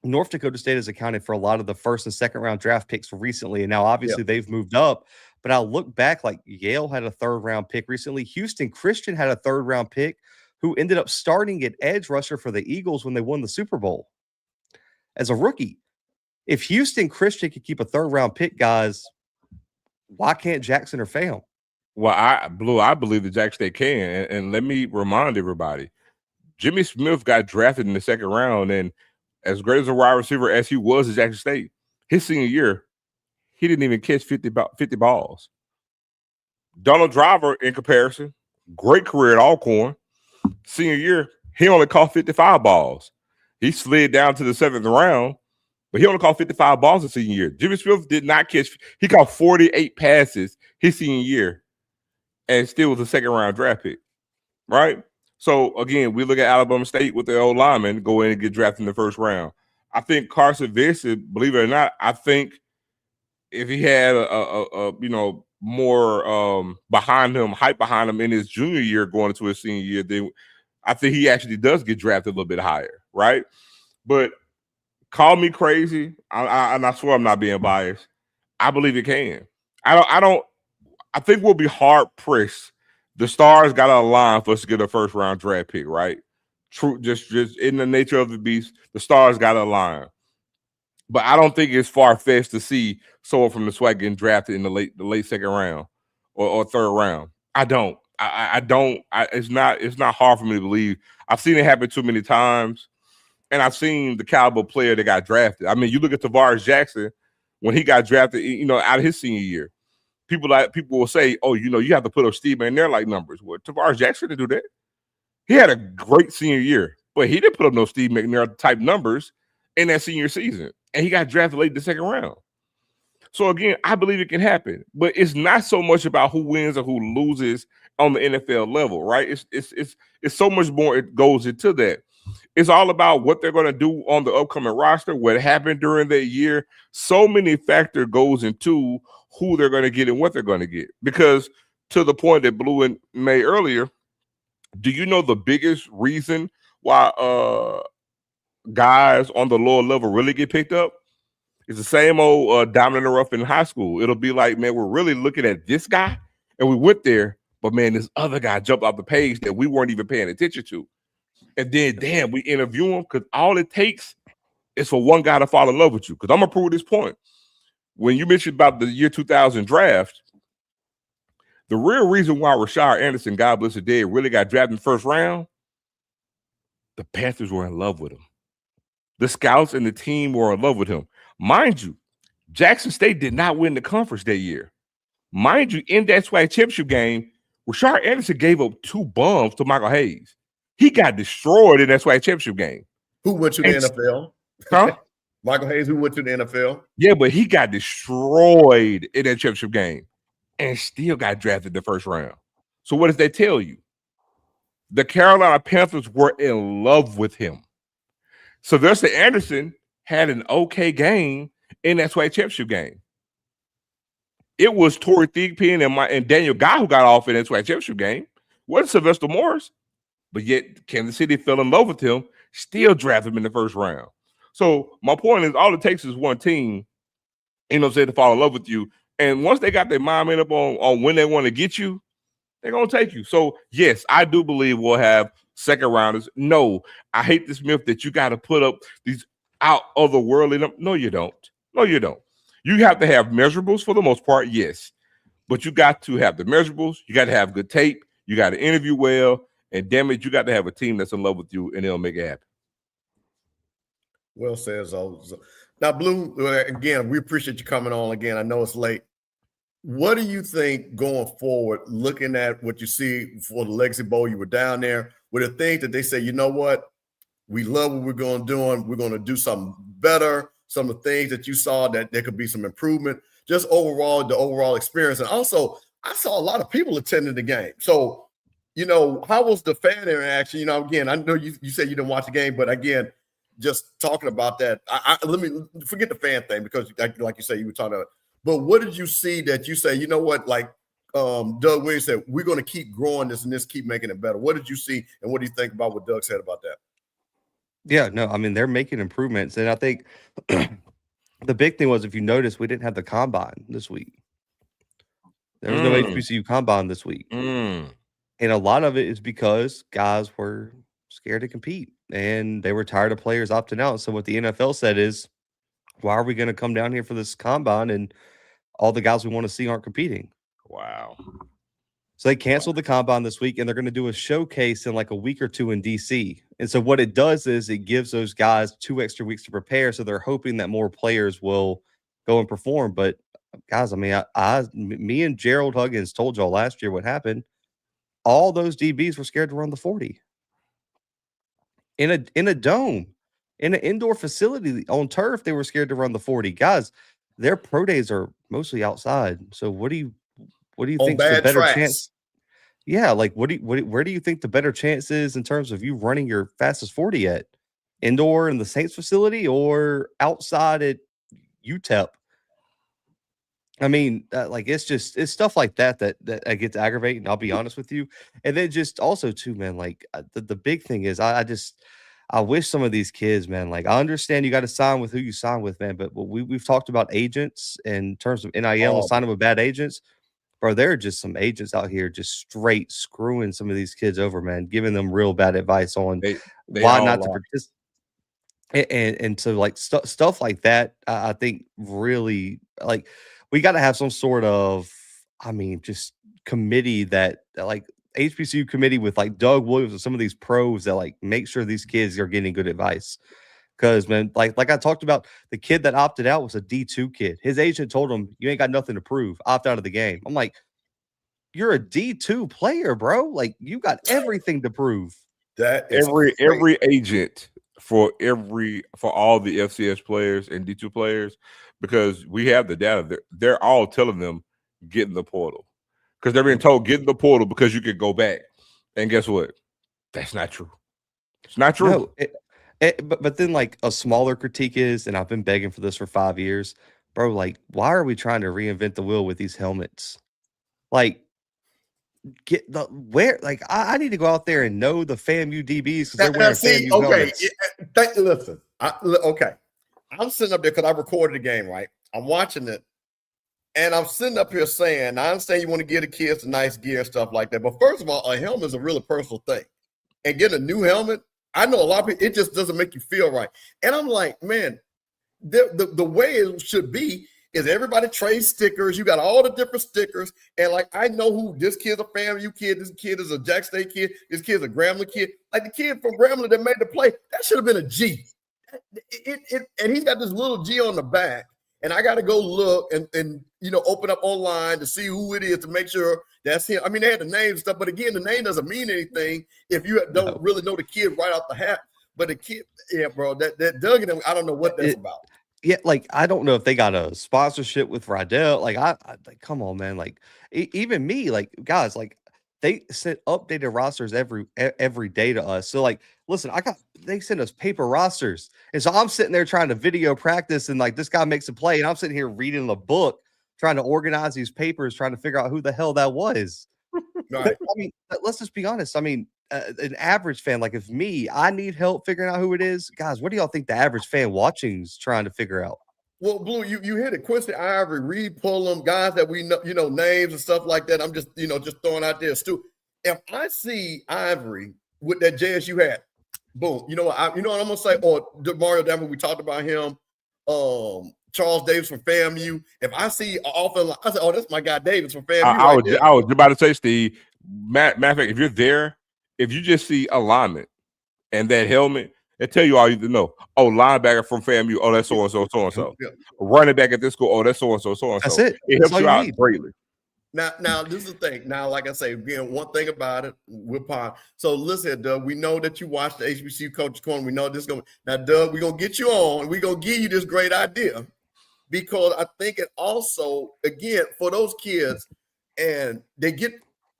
North Dakota State has accounted for a lot of the first and second round draft picks recently, and now obviously they've moved up. But I'll look back, like Yale had a 3rd round pick recently. Houston Christian had a 3rd round pick who ended up starting at edge rusher for the Eagles when they won the Super Bowl as a rookie. If Houston Christian could keep a 3rd round pick, guys, why can't Jackson or Fam? Well, I believe that Jackson State can. And let me remind everybody, Jimmy Smith got drafted in the 2nd round, and as great as a wide receiver as he was at Jackson State, his senior year, he didn't even catch 50 balls. Donald Driver, in comparison, great career at Alcorn. Senior year, he only caught 55 balls. He slid down to the 7th round, but he only caught 55 balls his senior year. Jimmy Smith did not catch – he caught 48 passes his senior year and still was a 2nd round draft pick, right? So, again, we look at Alabama State with their old lineman go in and get drafted in the 1st round. I think Carson Vincent, believe it or not, I think if he had more behind him, hype behind him in his junior year going into his senior year, then I think he actually does get drafted a little bit higher, right? But call me crazy, and I swear I'm not being biased. I believe it can. I think we'll be hard pressed. The stars got to align for us to get a 1st round draft pick, right? True, just in the nature of the beast, the stars got to align. But I don't think it's far fetched to see someone from the SWAC getting drafted in the late 2nd round or 3rd round. I don't. I don't. It's not hard for me to believe. I've seen it happen too many times, and I've seen the caliber player that got drafted. I mean, you look at Tavares Jackson when he got drafted, out of his senior year. People will say, oh, you have to put up Steve McNair-like numbers. Well, Tavares Jackson didn't do that. He had a great senior year, but he didn't put up no Steve McNair-type numbers in that senior season, and he got drafted late in the 2nd round. So, again, I believe it can happen, but it's not so much about who wins or who loses on the NFL level, right? It's so much more it goes into that. It's all about what they're going to do on the upcoming roster, what happened during that year. So many factors goes into who they're going to get and what they're going to get. Because to the point that Blue and made earlier, do you know the biggest reason why guys on the lower level really get picked up? It's the same old diamond in the rough in high school. It'll be like, man, we're really looking at this guy, and we went there, but, man, this other guy jumped off the page that we weren't even paying attention to. And then, damn, we interview him because all it takes is for one guy to fall in love with you. Because I'm going to prove this point. When you mentioned about the year 2000 draft, the real reason why Rashard Anderson, God bless the dead, really got drafted in the 1st round, the Panthers were in love with him. The scouts and the team were in love with him. Mind you, Jackson State did not win the conference that year. Mind you, in that SWAC championship game, Rashard Anderson gave up 2 bombs to Michael Hayes. He got destroyed in that SWAC championship game. Who went to the NFL? Huh? Michael Hayes, who went to the NFL? Yeah, but he got destroyed in that championship game and still got drafted in the 1st round. So what does that tell you? The Carolina Panthers were in love with him. Sylvester Anderson had an okay game in that SWAC championship game. It was Torrey Thigpen and Daniel Guy who got off in that SWAC championship game. Wasn't Sylvester Morris, but yet Kansas City fell in love with him, still drafted him in the first round. So my point is, all it takes is one team, to fall in love with you. And once they got their mind made up on when they want to get you, they're going to take you. So, yes, I do believe we'll have second rounders. No, I hate this myth that you got to put up these out otherworldly. No, you don't. No, you don't. You have to have measurables for the most part, yes. But you got to have the measurables. You got to have good tape. You got to interview well. And damn it, you got to have a team that's in love with you, and they'll make it happen. Well said, Zo. Now, Blue, again, we appreciate you coming on again. I know it's late. What do you think going forward, looking at what you see for the Legacy Bowl? You were down there. Were there things that they say, you know what, we love what we're going to do, and we're going to do something better, some of the things that you saw that there could be some improvement, just overall, the overall experience. And also, I saw a lot of people attending the game. So, how was the fan interaction? Again, I know you said you didn't watch the game, but again, just talking about that, let me forget the fan thing because, like you said, you were talking about. But what did you see that you say, you know what, like Doug Williams said, we're going to keep growing this and keep making it better? What did you see, and what do you think about what Doug said about that? Yeah, no, I mean, they're making improvements. And I think the big thing was, if you notice, we didn't have the combine this week. There was no HBCU combine this week. And a lot of it is because guys were scared to compete, and they were tired of players opting out. So what the NFL said is, why are we going to come down here for this combine and all the guys we want to see aren't competing? Wow. So they canceled the combine this week, and they're going to do a showcase in like a week or two in DC. And so what it does is it gives those guys 2 extra weeks to prepare. So they're hoping that more players will go and perform. But guys, I mean, me and Gerald Huggins told y'all last year what happened. All those DBs were scared to run the 40 in a dome. In an indoor facility on turf, they were scared to run the 40. Guys, their pro days are mostly outside. So what do you think the better chance? Yeah, like where do you think the better chance is in terms of you running your fastest 40 at? Indoor in the Saints facility or outside at UTEP? I mean, it's stuff like that gets aggravating. I'll be honest with you. And then just also too, man, like the big thing is I wish some of these kids, man, like I understand you got to sign with who you sign with, man, but we've talked about agents in terms of NIL and signing with bad agents. Bro, there are just some agents out here just straight screwing some of these kids over, man, giving them real bad advice on why not to participate. And so like stuff like that, I think really like we got to have some sort of, just committee that like HBCU committee with like Doug Williams and some of these pros that like make sure these kids are getting good advice. Because, man, like I talked about, the kid that opted out was a D2 kid. His agent told him, you ain't got nothing to prove. Opt out of the game. I'm like, you're a D2 player, bro. Like, you got everything to prove. That is every agent for all the FCS players and D2 players, because we have the data, they're all telling them get in the portal. Because they're being told get in the portal because you could go back. And guess what? That's not true. It's not true. No, but then like a smaller critique is, and I've been begging for this for 5 years, bro, like why are we trying to reinvent the wheel with these helmets? Like I need to go out there and know the FAMU DBs because they're wearing FAMU helmets. Listen, I'm sitting up there because I recorded the game, right? I'm watching it, and I'm sitting up here saying, I understand you want to give the kids the nice gear and stuff like that, but first of all, a helmet is a really personal thing, and getting a new helmet, I know a lot of people, it just doesn't make you feel right. And I'm like, man, the way it should be is everybody trades stickers. You got all the different stickers. And like, I know who this kid's a FAMU kid. This kid is a Jack State kid. This kid's a Grambling kid. Like the kid from Grambling that made the play, that should have been a G. And he's got this little G on the back. And I got to go look and open up online to see who it is to make sure that's him. I mean, they had the name and stuff, but again, the name doesn't mean anything if you don't really know the kid right off the hat. But the kid, yeah, bro, that Doug and them, I don't know what that's about. Yeah, like I don't know if they got a sponsorship with Rydell. Like I like, come on, man. Like even me, like guys, like they sent updated rosters every day to us. So like, listen, they sent us paper rosters, and so I'm sitting there trying to video practice, and like this guy makes a play, and I'm sitting here reading the book, trying to organize these papers, trying to figure out who the hell that was. Right. I mean, let's just be honest. I mean, an average fan, like if I need help figuring out who it is, guys, what do y'all think the average fan watching is trying to figure out? Well, Blue, you hit it. Quincy Ivory, Reed Pullum, guys that we know, names and stuff like that. I'm just, just throwing out there. Stu, if I see Ivory with that JSU hat, boom. You know what? I'm gonna say. Or Mario Danvers, we talked about him. Charles Davis from FAMU. If I see an offense, I say, "Oh, that's my guy Davis from FAMU." I was about to say, Steve. Matter of fact, if you're there, if you just see alignment and that helmet, it tell you all you need to know. Oh, linebacker from FAMU. Oh, that's so and so, so and so. Running back at this school. Oh, that's so and so, so and so. That's it. It helps you out greatly. Now, this is the thing. Now, like I say, again, one thing about it, we're fine. So listen, Doug, we know that you watched the HBCU Coach Corner. We know this is going to – now, Doug, we're going to get you on, and we're going to give you this great idea because I think it also, again, for those kids, and they get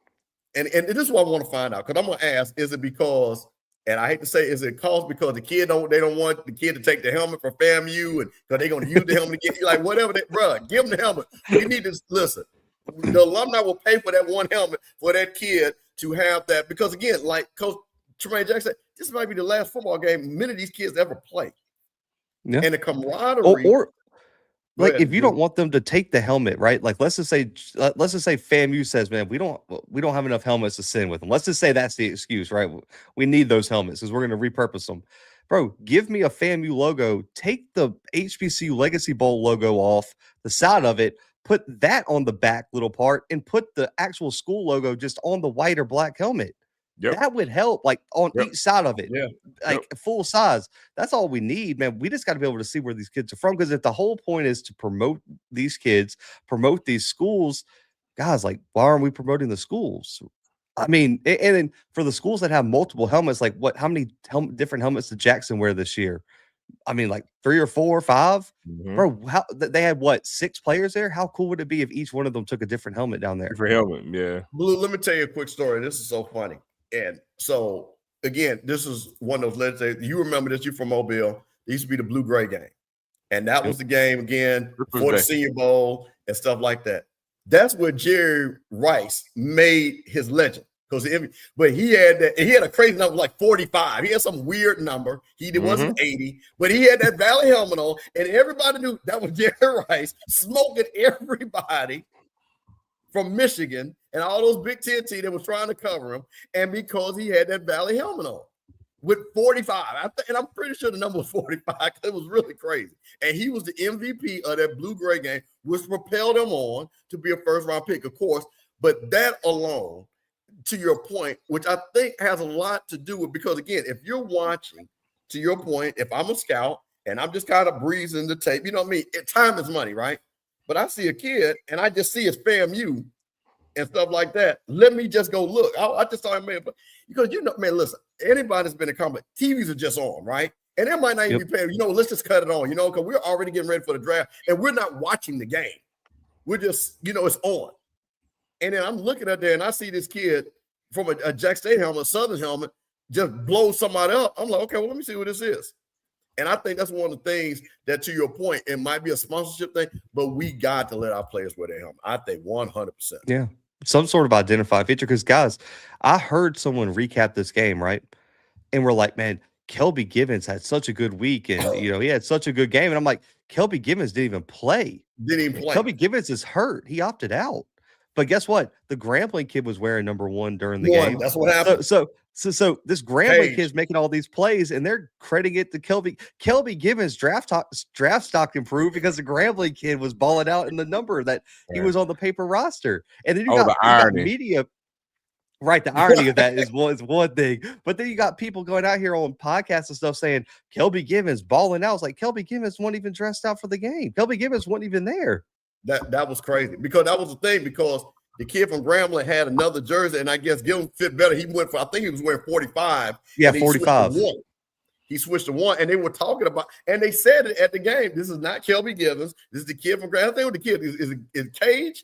– and this is what I want to find out because I'm going to ask, is it because – and I hate to say, is it because the kid they don't want the kid to take the helmet from FAMU and because they're going to use the helmet to get like whatever – bro, give them the helmet. We need to – listen. The alumni will pay for that one helmet for that kid to have that because, again, like Coach Tremaine Jackson said, this might be the last football game many of these kids ever play. Yeah. And the camaraderie. Or like if you don't want them to take the helmet, right? Like let's just say FAMU says, man, we don't have enough helmets to send with them. Let's just say that's the excuse, right? We need those helmets because we're going to repurpose them. Bro, give me a FAMU logo. Take the HBCU Legacy Bowl logo off the side of it. Put that on the back little part and put the actual school logo just on the white or black helmet. Yep. That would help, like on each side of it, like full size. That's all we need, man. We just got to be able to see where these kids are from because if the whole point is to promote these kids, promote these schools, guys, like why aren't we promoting the schools? I mean, and then for the schools that have multiple helmets, like how many different helmets did Jackson wear this year? I mean, like 3 or 4 or 5, bro. They had 6 players there? How cool would it be if each one of them took a different helmet down there? Different helmet, yeah. Blue, let me tell you a quick story. This is so funny. And so again, this is one of those legendary. You remember this? You from Mobile? It used to be the blue-gray game, and that was the game again for the Senior Bowl and stuff like that. That's where Jerry Rice made his legend. But he had a crazy number like 45. He had some weird number. He wasn't 80, but he had that Valley helmet on, and everybody knew that was Jerry Rice smoking everybody from Michigan and all those Big Ten teams that was trying to cover him. And because he had that Valley helmet on with 45, and I'm pretty sure the number was 45 because it was really crazy. And he was the MVP of that blue-gray game, which propelled him on to be a first-round pick, of course. But that alone, to your point, which I think has a lot to do with, because again, if you're watching, to your point, if I'm a scout and I'm just kind of breezing the tape, you know what I mean? Time is money, right? But I see a kid and I just see his FAMU and stuff like that. Let me just go look. I just saw him, man, because man, listen, anybody's been in combat, TVs are just on, right? And they might not even be paying, let's just cut it on, because we're already getting ready for the draft and we're not watching the game. We're just, it's on. And then I'm looking at there and I see this kid from a Jack State helmet, a Southern helmet, just blow somebody up. I'm like, okay, well, let me see what this is. And I think that's one of the things that, to your point, it might be a sponsorship thing, but we got to let our players wear their helmet. I think 100%. Yeah, some sort of identified feature. Because, guys, I heard someone recap this game, right? And we're like, man, Kelby Givens had such a good week. And, he had such a good game. And I'm like, Kelby Givens didn't even play. Kelby Givens is hurt. He opted out. But guess what? The Grambling kid was wearing number 1 during the game. That's what happened. So this Grambling kid's making all these plays, and they're crediting it to Kelby. Kelby Givens' draft stock improved because the Grambling kid was balling out in the number that he was on the paper roster. And then you got media. Right, the irony of that is one thing. But then you got people going out here on podcasts and stuff saying Kelby Givens balling out. It's like Kelby Givens wasn't even dressed out for the game. Kelby Givens wasn't even there. That was crazy because that was the thing, because the kid from Grambling had another jersey and I guess Gillen fit better. He went for, I think he was wearing 45. Yeah, 45. He switched to 1 and they were talking about, and they said it at the game. This is not Kelby Givens. This is the kid from Grambling. I think what the kid is Cage.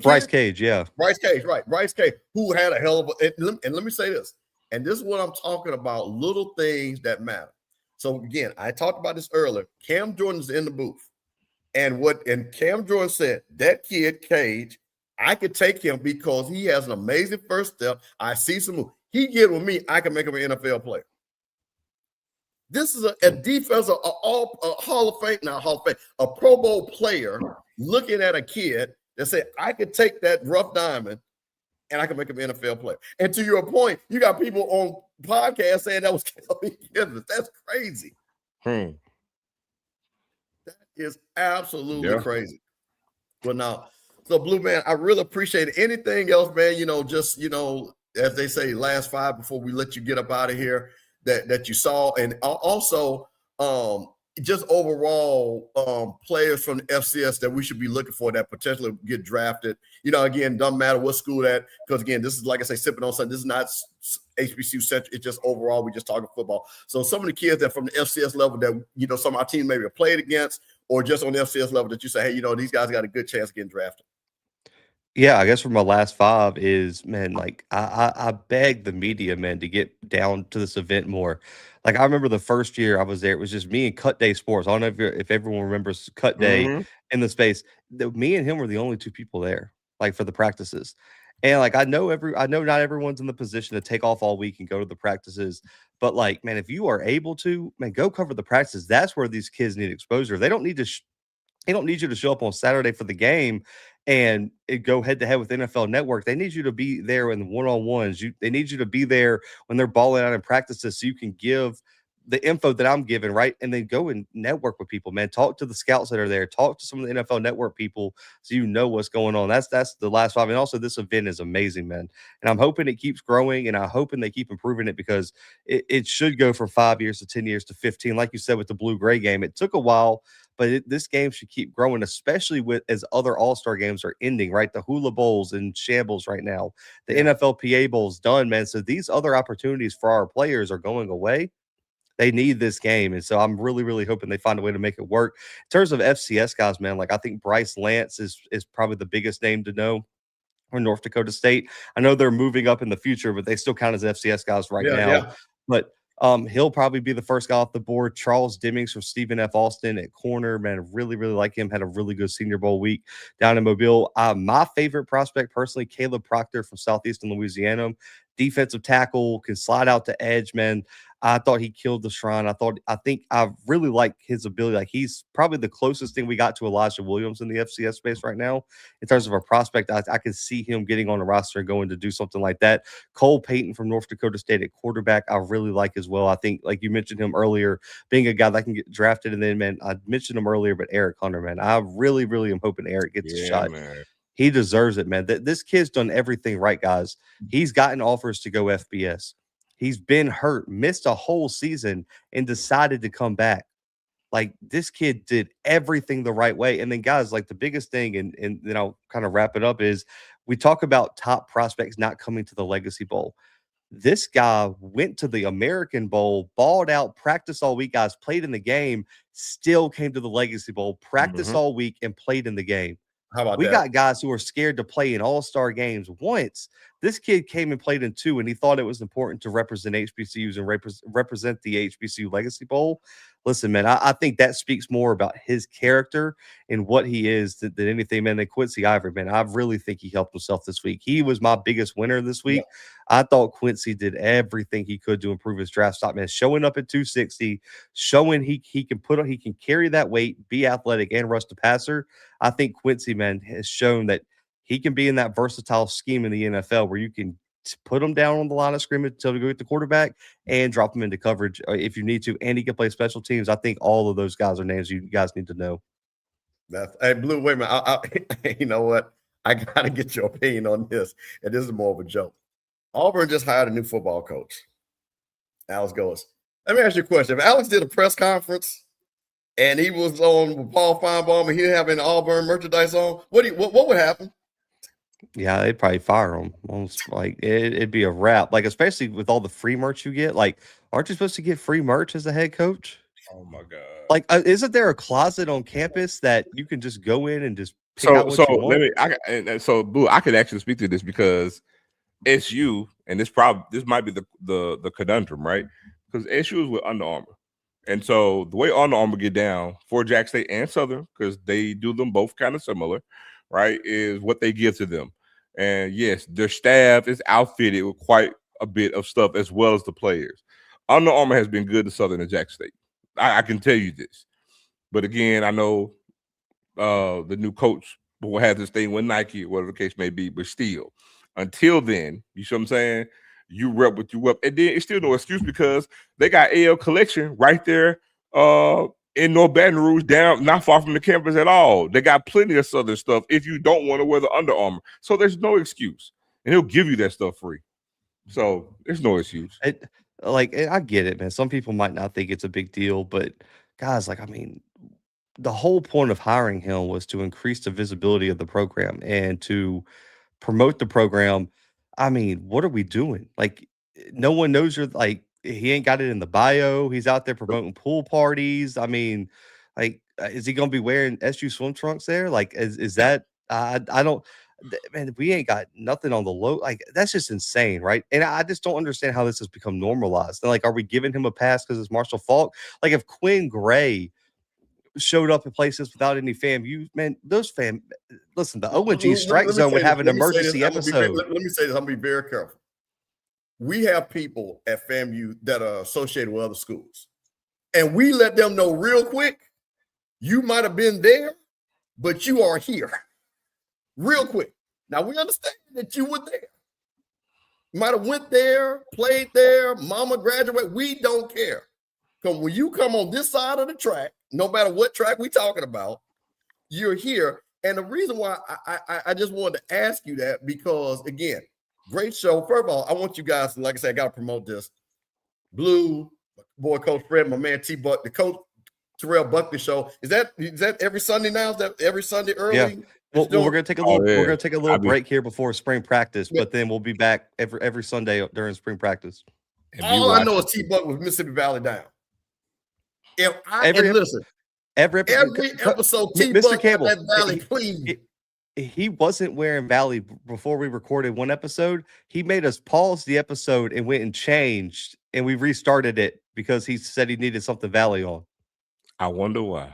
Bryce Cage, yeah. Bryce Cage, right. Bryce Cage, who had a hell of a, and let me say this, and this is what I'm talking about, little things that matter. So again, I talked about this earlier. Cam Jordan's in the booth. And Cam Jordan said, that kid, Cage, I could take him because he has an amazing first step. I see some move. He get with me, I can make him an NFL player. This is a defense, a Hall of Fame, not Hall of Fame, a Pro Bowl player looking at a kid that said, I could take that rough diamond and I can make him an NFL player. And to your point, you got people on podcasts saying that was Kelly Givens. That's crazy. That is absolutely crazy. But now, so Blue Man, I really appreciate it. Anything else, man, just, as they say, last five before we let you get up out of here that you saw. And also just overall players from the FCS that we should be looking for that potentially get drafted. Again, doesn't matter what school that, because again, this is, like I say, Sippin on Sunday. This is not HBCU centric. It's just overall, we just talking football. So some of the kids that from the FCS level that, some of our teams maybe have played against, or just on the FCS level that you say, hey, these guys got a good chance of getting drafted. Yeah, I guess for my last five is, man, like I beg the media, man, to get down to this event more. Like I remember the first year I was there, it was just me and Cut Day Sports. I don't know if everyone remembers Cut Day in the space. Me and him were the only two people there, like for the practices. And like I know not everyone's in the position to take off all week and go to the practices. But like, man, if you are able to, man, go cover the practices. That's where these kids need exposure. They don't need to they don't need you to show up on Saturday for the game and go head to head with NFL Network. They need you to be there in the one-on-ones. They need you to be there when they're balling out in practices so you can give the info that I'm giving, right? And then go and network with people, man. Talk to the scouts that are there. Talk to some of the NFL Network people so you know what's going on. That's the last five. And also, this event is amazing, man. And I'm hoping it keeps growing, and I'm hoping they keep improving it because it should go from 5 years to 10 years to 15. Like you said with the blue-gray game, it took a while, but this game should keep growing, especially as other all-star games are ending, right? The Hula Bowls in shambles right now. The NFLPA Bowl's done, man. So these other opportunities for our players are going away. They need this game. And so I'm really, really hoping they find a way to make it work. In terms of FCS guys, man, like I think Bryce Lance is probably the biggest name to know for North Dakota State. I know they're moving up in the future, but they still count as FCS guys right now. Yeah. But he'll probably be the first guy off the board. Charles Demmings from Stephen F. Austin at corner, man, really, really like him. Had a really good Senior Bowl week down in Mobile. My favorite prospect personally, Caleb Proctor from Southeastern Louisiana. Defensive tackle, can slide out to edge, man. I thought he killed the shrine. I think I really like his ability. Like he's probably the closest thing we got to Elijah Williams in the FCS space right now. In terms of a prospect, I can see him getting on the roster and going to do something like that. Cole Payton from North Dakota State at quarterback, I really like as well. I think, like you mentioned him earlier, being a guy that can get drafted. And then, man, I mentioned him earlier, but Eric Hunter, man, I really, really am hoping Eric gets a shot. Man. He deserves it, man. This kid's done everything right, guys. He's gotten offers to go FBS. He's been hurt, missed a whole season, and decided to come back. Like, this kid did everything the right way. And then, guys, like the biggest thing, and then I'll kind of wrap it up, is we talk about top prospects not coming to the Legacy Bowl. This guy went to the American Bowl, balled out, practiced all week, guys, played in the game, still came to the Legacy Bowl, practiced all week, and played in the game. How about we that? got guys who are scared to play in all-star games once. This kid came and played in 2, and he thought it was important to represent HBCUs and represent the HBCU Legacy Bowl. Listen, man, I think that speaks more about his character and what he is than anything, man. Than Quincy Ivory, man. I really think he helped himself this week. He was my biggest winner this week. Yeah. I thought Quincy did everything he could to improve his draft stock, man. Showing up at 260, showing he can carry that weight, be athletic, and rush the passer. I think Quincy, man, has shown that he can be in that versatile scheme in the NFL where you can put him down on the line of scrimmage until to go get the quarterback and drop him into coverage if you need to. And he can play special teams. I think all of those guys are names you guys need to know. Hey, Blue, wait a minute. You know what? I got to get your opinion on this. And this is more of a joke. Auburn just hired a new football coach, Alex Goes. Let me ask you a question. If Alex did a press conference and he was on with Paul Feinbaum and he didn't have any Auburn merchandise on, what would happen? Yeah, they'd probably fire him. Almost like it'd be a wrap. Like, especially with all the free merch you get. Like, aren't you supposed to get free merch as a head coach? Oh my god! Like, isn't there a closet on campus that you can just go in and just pick out what you want? So Blue, I could actually speak to this because SU, and this might be the conundrum, right? Because SU is with Under Armour, and so the way Under Armour get down for Jack State and Southern, because they do them both kind of similar. right, is what they give to them. And yes, their staff is outfitted with quite a bit of stuff as well as the players. Under Armour has been good to Southern and Jack State. I can tell you this. But again, I know the new coach will have this thing with Nike, whatever the case may be, but still, until then, you see what I'm saying? You rep what you rep. And then it's still no excuse because they got AL Collection right there in North Baton Rouge, down not far from the campus at all. They got plenty of Southern stuff if you don't want to wear the Under Armour. So there's no excuse. And he'll give you that stuff free. So there's no excuse. I get it, man. Some people might not think it's a big deal, but guys, like, I mean, the whole point of hiring him was to increase the visibility of the program and to promote the program. I mean, what are we doing? Like, no one knows you're like, he ain't got it in the bio. He's out there promoting pool parties. I mean, like, is he going to be wearing SU swim trunks there? Like, is that, I don't, man, we ain't got nothing on the low. Like, that's just insane, right? And I just don't understand how this has become normalized. And like, are we giving him a pass because it's Marshall Faulk? Like, if Quinn Gray showed up in places without any FAMU, man, listen, the ONG strike zone would have an emergency episode. Let me say this. I'm going to be very careful. We have people at FAMU that are associated with other schools, and we let them know real quick, you might have been there, but you are here. Real quick. Now, we understand that you were there. You might have went there, played there, mama graduated. We don't care. Because when you come on this side of the track, no matter what track we're talking about, you're here. And the reason why I just wanted to ask you that, because, again, great show. First of all, I want you guys, like I said, I got to promote this. Blue, boy, Coach Fred, my man T-Buck, the Coach Terrell Buckley show. Is that every Sunday now? Is that every Sunday early? Yeah. Well, we're gonna take a little break here before spring practice, but then we'll be back every Sunday during spring practice. All I know is T-Buck with Mississippi Valley Down. Every episode, Mr. Campbell, that Valley clean. He wasn't wearing Valley before we recorded one episode. He made us pause the episode and went and changed, and we restarted it because he said he needed something Valley on. I wonder why.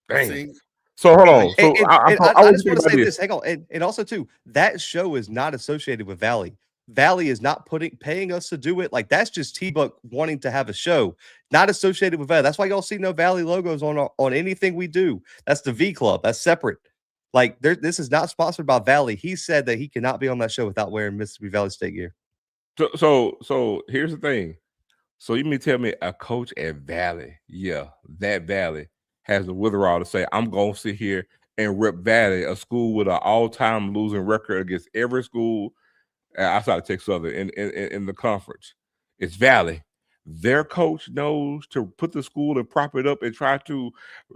Dang. See? So hold on. So I just want to say this. Hang on, and also too, that show is not associated with Valley. Valley is not paying us to do it. Like, that's just T-Buck wanting to have a show, not associated with Valley. That's why y'all see no Valley logos on anything we do. That's the V Club. That's separate. Like, this is not sponsored by Valley. He said that he cannot be on that show without wearing Mississippi Valley State gear. So here's the thing. So you mean tell me a coach at Valley, that Valley has the withdrawal to say, I'm going to sit here and rep Valley, a school with an all-time losing record against every school outside of Texas Southern in the conference. It's Valley. Their coach knows to put the school and prop it up and try to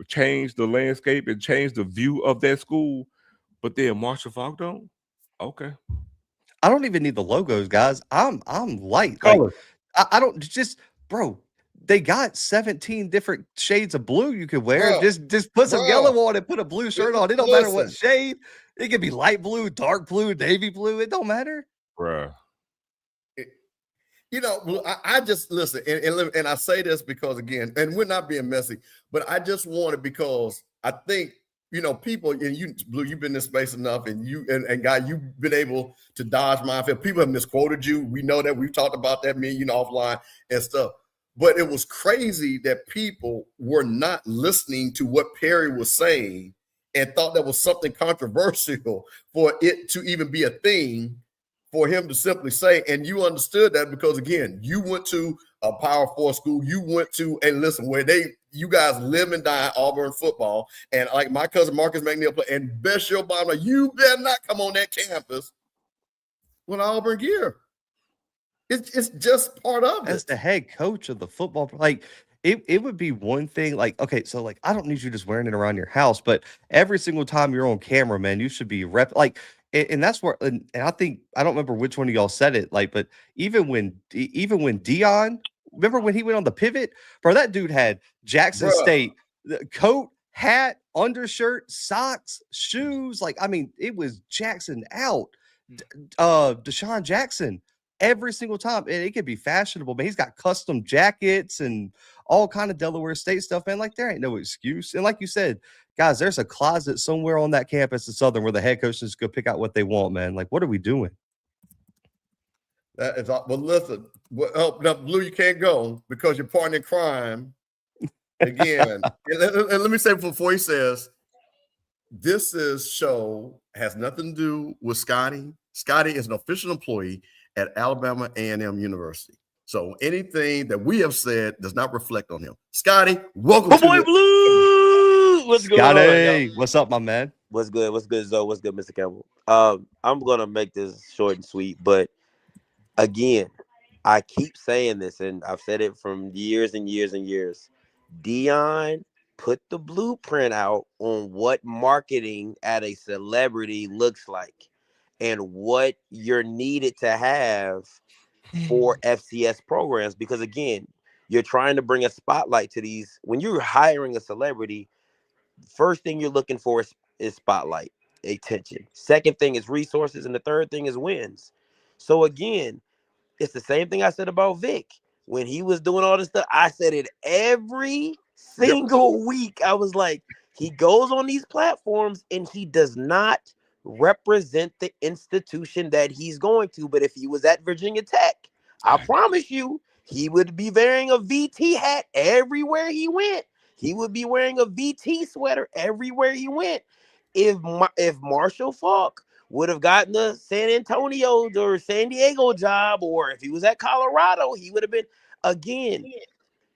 change the landscape and change the view of that school. But then Marshall Faulk don't? Okay. I don't even need the logos, guys. I'm light. Like, I don't just, bro. They got 17 different shades of blue you could wear. Bro, just put some yellow on and put a blue shirt on. It don't matter what shade. It could be light blue, dark blue, navy blue. It don't matter. Bro. I just listen, and I say this because, again, and we're not being messy, but I just want it because I think, people, and you, Blue, you've been in this space enough, and and Guy, you've been able to dodge minefield. People have misquoted you. We know that. We've talked about that, offline and stuff. But it was crazy that people were not listening to what Perry was saying and thought that was something controversial for it to even be a thing for him to simply say. And you understood that because, again, you went to a Power 4 school. You went to, and listen, where you guys live and die Auburn football. And like my cousin Marcus McNeil play, and best your bottom, you better not come on that campus with Auburn gear. It's just part of it. As the head coach of the football, like, it would be one thing, like, okay, so like, I don't need you just wearing it around your house, but every single time you're on camera, man, you should be and that's where, and I think, I don't remember which one of y'all said it, like, but even when Dion, remember when he went on the pivot, bro, that dude had Jackson State, the coat, hat, undershirt, socks, shoes. Like, I mean, it was Jackson out. Deshaun Jackson. every single time. And it could be fashionable, but he's got custom jackets and all kind of Delaware State stuff, man. Like, there ain't no excuse. And like you said, guys, there's a closet somewhere on that campus at Southern where the head coaches go pick out what they want, man. Like, what are we doing? That is well. Listen, now, Blue, you can't go because you're partner in crime again. and let me say before he says, this show has nothing to do with Scotty. Scotty is an official employee at Alabama A&M University. So anything that we have said does not reflect on him. Scotty, welcome to boy Blue. What's going on, y'all? What's up, my man? What's good? What's good, Zoe? What's good, Mr. Campbell? I'm gonna make this short and sweet, but again, I keep saying this, and I've said it from years and years and years. Deion put the blueprint out on what marketing at a celebrity looks like and what you're needed to have for FCS programs. Because again, you're trying to bring a spotlight to these. When you're hiring a celebrity, first thing you're looking for is spotlight, attention. Second thing is resources, and the third thing is wins. So again, it's the same thing I said about Vic. When he was doing all this stuff, I said it every single week. I was like, he goes on these platforms and he does not represent the institution that he's going to. But if he was at Virginia Tech, I promise you, he would be wearing a VT hat everywhere he went. He would be wearing a VT sweater everywhere he went. If Marshal Faulk would have gotten the San Antonio or San Diego job, or if he was at Colorado, he would have been. Again,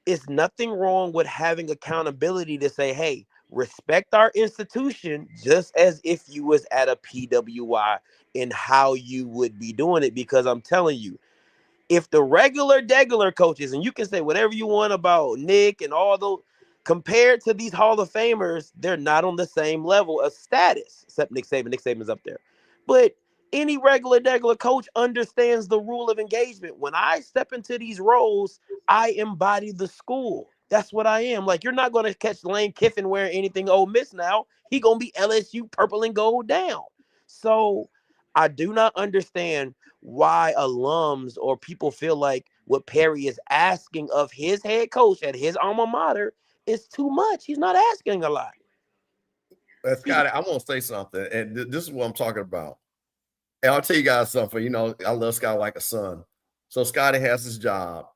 it's nothing wrong with having accountability to say, hey, respect our institution just as if you was at a PWI in how you would be doing it. Because I'm telling you, if the regular coaches, and you can say whatever you want about Nick and all those, compared to these Hall of Famers, they're not on the same level of status, except Nick Saban. Nick Saban's up there. But any regular coach understands the rule of engagement. When I step into these roles, I embody the school. That's what I am. Like, you're not going to catch Lane Kiffin wearing anything Ole Miss now. He going to be LSU purple and gold down. So I do not understand why alums or people feel like what Perry is asking of his head coach at his alma mater is too much. He's not asking a lot. Scotty, I want to say something, and this is what I'm talking about. And I'll tell you guys something. You know, I love Scotty like a son. So Scotty has his job.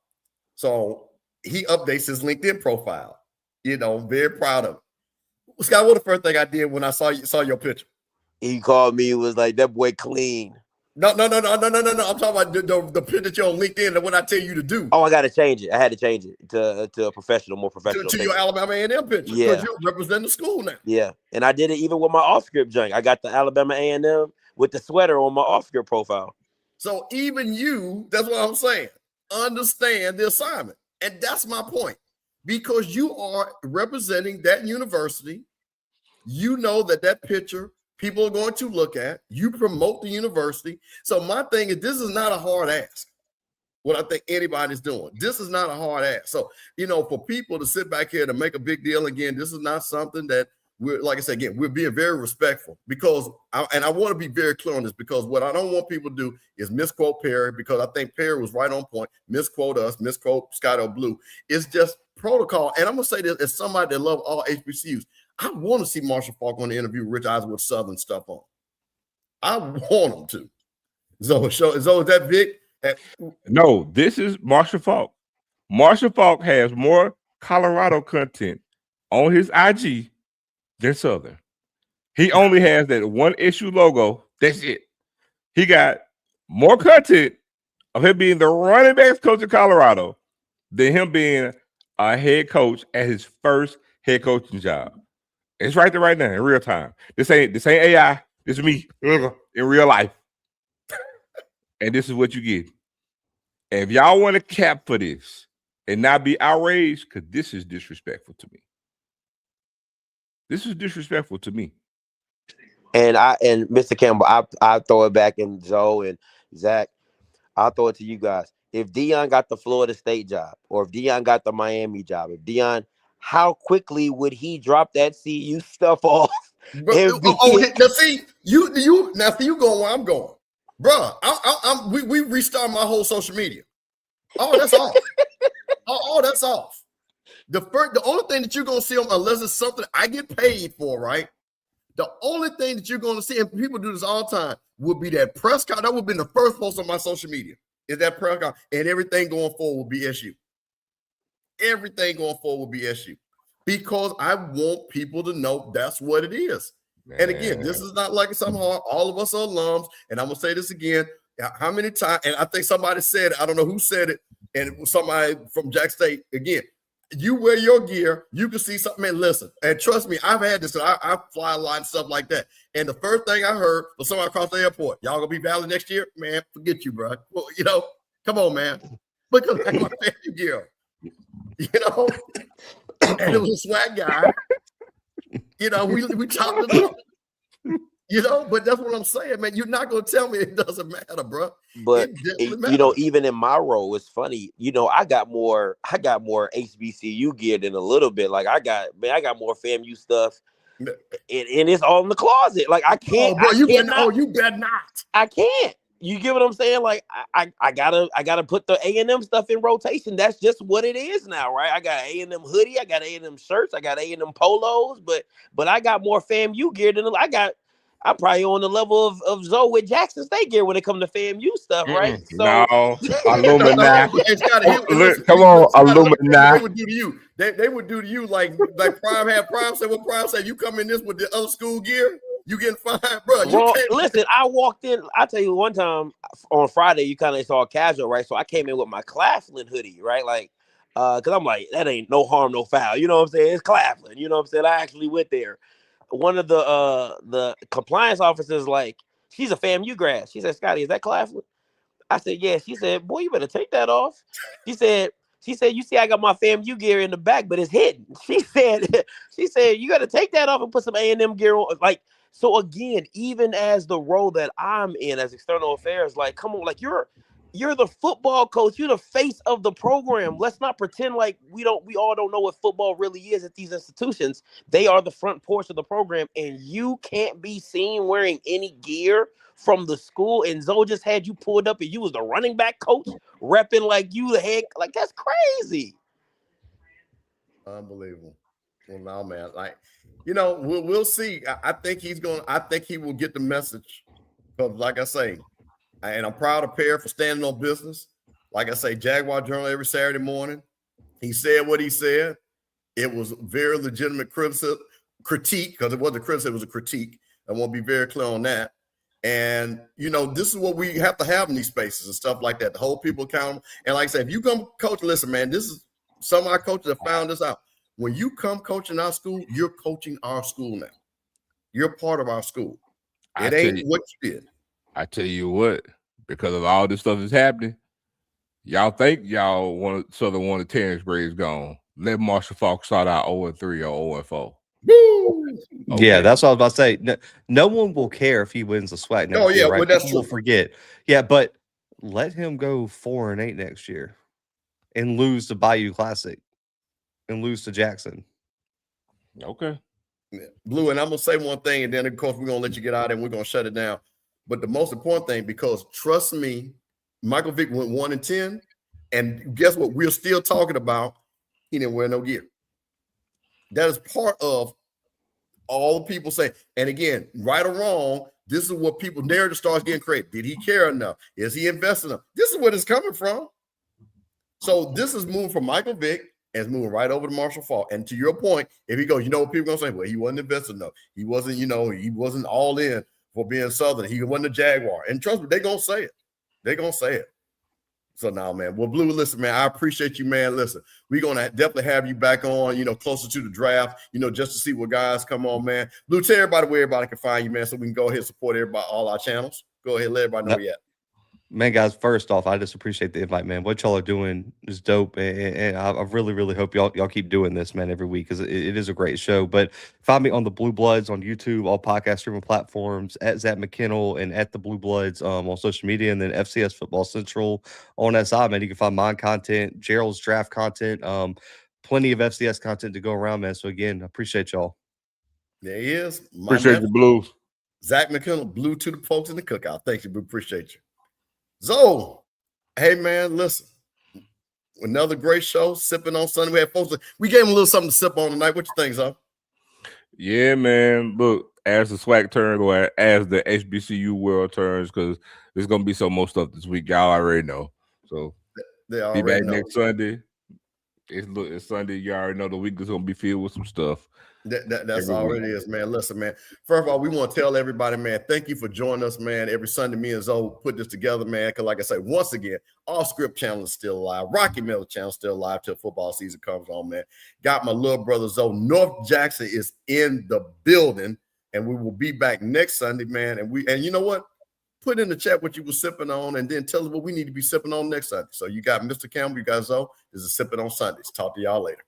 So he updates his LinkedIn profile. You know, very proud of him. Scott, what the first thing I did when I saw your picture? He called me. Was like, that boy clean. No. I'm talking about the picture that you're on LinkedIn and what I tell you to do. Oh, I got to change it. I had to change it to a professional, more professional. To your Alabama A&M picture. Yeah. Because you represent the school now. Yeah. And I did it even with my Offscript junk. I got the Alabama A&M with the sweater on my Offscript profile. So even you, that's what I'm saying, understand the assignment. And that's my point. Because you are representing that university. You know that picture people are going to look at. You promote the university. So my thing is, this is not a hard ask. What I think anybody's doing. This is not a hard ask. So, you know, for people to sit back here to make a big deal again, this is not something that we're, like I said, again, we're being very respectful because, I want to be very clear on this, because what I don't want people to do is misquote Perry, because I think Perry was right on point. Misquote us, misquote Scott or Blue. It's just protocol. And I'm going to say this as somebody that loves all HBCUs. I want to see Marshall Faulk on the interview Rich Eisen with Southern stuff on. I want him to. So is that Vic? No, this is Marshall Faulk. Marshall Faulk has more Colorado content on his IG than Southern. He only has that one issue logo. That's it. He got more content of him being the running backs coach of Colorado than him being a head coach at his first head coaching job. It's right there, right now, in real time. This ain't AI. This is me in real life. And this is what you get. And if y'all want to cap for this and not be outraged, because this is disrespectful to me. This is disrespectful to me. And Mr. Campbell, I throw it back, and Joe and Zach, I'll throw it to you guys. If Deion got the Florida State job, or if Deion got the Miami job, how quickly would he drop that CU stuff off? Now see, you going where I'm going. Bruh, we restarted my whole social media. Oh, that's off. Oh, that's off. The only thing that you're gonna see unless it's something I get paid for, right? The only thing that you're gonna see, and people do this all the time, would be that press card. That would be the first post on my social media. Is that press card, and everything going forward will be SU. Everything going forward will be SU, because I want people to know that's what it is. Man. And again, this is not like something hard. All of us are alums, and I'm gonna say this again. How many times? And I think somebody said it. I don't know who said it, and it was somebody from Jack State. Again, you wear your gear, you can see something and listen. And trust me, I've had this. I fly a lot and stuff like that. And the first thing I heard was somebody across the airport. Y'all gonna be valid next year, man? Forget you, bro. Well, come on, man. Because I got my family gear. And it was a swag guy. We chopped it up. But that's what I'm saying, man. You're not gonna tell me it doesn't matter, bro. But even in my role, it's funny. I got more HBCU gear than a little bit. Like I got more FAMU stuff, and it's all in the closet. Like I can't. Oh, bro, you better not. I can't. You get what I'm saying? Like I gotta put the A&M stuff in rotation. That's just what it is now, right? I got A&M hoodie, I got A&M shirts, I got A&M polos, but I got more FAMU gear than I'm probably on the level of Zoe with Jackson State gear when it comes to FAMU stuff, right? No, Illuminati. Come on, Illuminati. They would do to you. They would do to you like Prime had Prime said. What Prime said? You come in this with the other school gear, you getting fined, bro. Listen, I walked in. I tell you, one time on Friday, you kind of saw casual, right? So I came in with my Claflin hoodie, right? Like, because I'm like, that ain't no harm, no foul. You know what I'm saying? It's Claflin. You know what I'm saying? I actually went there. One of the compliance officers, like, she's a FAMU grad. She said, Scotty, is that Claflin? I said, yeah. She said, boy, you better take that off. She said, you see, I got my FAMU gear in the back, but it's hidden. She said, you got to take that off and put some A&M gear on. Like, so again, even as the role that I'm in as external affairs, like, come on, like you're the football coach. You're the face of the program. Let's not pretend like we all don't know what football really is at these institutions. They are the front porch of the program, and you can't be seen wearing any gear from the school. And Zoe just had you pulled up and you was the running back coach repping like you the head. Like, that's crazy. Unbelievable. Well, no, man. Like, we'll see. I think he will get the message. Because like I say, and I'm proud of Perry for standing on business. Like I say, Jaguar Journal every Saturday morning. He said what he said. It was very legitimate critique, because it wasn't a criticism, it was a critique. I want to be very clear on that. And, this is what we have to have in these spaces and stuff like that, to hold people accountable. And like I said, if you come coach, listen, man, this is some of our coaches have found this out. When you come coaching our school, you're coaching our school now. You're part of our school. It ain't what you did. I tell you what, because of all this stuff that's happening, y'all think y'all want Southern want the Terrence Braves gone. Let Marshall Faulk start out 0-3 or 0-4. Okay. Yeah, that's what I was about to say. No one will care if he wins the SWAC next year, right? Well, that's People will forget. Yeah, but let him go 4-8 next year and lose to Bayou Classic and lose to Jackson. Okay. Yeah. Blue, and I'm going to say one thing, and then, of course, we're going to let you get out and we're going to shut it down. But the most important thing, because trust me, Michael Vick went 1-10, and guess what? We're still talking about he didn't wear no gear. That is part of all the people say. And again, right or wrong, this is what people narrative starts getting created. Did he care enough? Is he investing enough? This is where it's coming from. So this is moving from Michael Vick and it's moving right over to Marshall Faulk. And to your point, if he goes, what people gonna say? Well, he wasn't investing enough. He wasn't, he wasn't all in for being Southern. He wasn't a Jaguar. And trust me, they're gonna say it. They're gonna say it. So now, man. Well, Blue, listen, man, I appreciate you, man. Listen, we're gonna definitely have you back on, closer to the draft, just to see what guys come on, man. Blue, tell everybody where everybody can find you, man, so we can go ahead and support everybody, all our channels. Go ahead, let everybody know where you at. Man, guys, first off, I just appreciate the invite, man. What y'all are doing is dope, and I really, really hope y'all keep doing this, man, every week, because it is a great show. But find me on the Blue Bloods on YouTube, all podcast streaming platforms, at Zach McKinnell and at the Blue Bloods on social media, and then FCS Football Central on SI, man. You can find my content, Gerald's draft content, plenty of FCS content to go around, man. So again, I appreciate y'all. There he is. Appreciate you, Blue. Zach McKenna, blue to the folks in the cookout. Thank you. We appreciate you. Zoe, hey, man, listen. Another great show, Sipping on Sunday. We had folks. We gave him a little something to sip on tonight. What you think, Zoe? Yeah, man. Look, as the swag turn or as the HBCU world turns, because there's gonna be some more stuff this week. Y'all already know. So They be already back know. next Sunday. It's Sunday. You already know the week is gonna be filled with some stuff. That's all it is, man. Listen, man. First of all, we want to tell everybody, man, thank you for joining us, man. Every Sunday, me and Zoe put this together, man. Because, like I say, once again, Offscript channel is still alive. Rocky Miller channel is still alive till football season comes on, man. Got my little brother Zoe. North Jackson is in the building, and we will be back next Sunday, man. And you know what? Put in the chat what you were sipping on, and then tell us what we need to be sipping on next Sunday. So you got Mr. Campbell, you got Zoe. This is Sipping on Sundays. Talk to y'all later.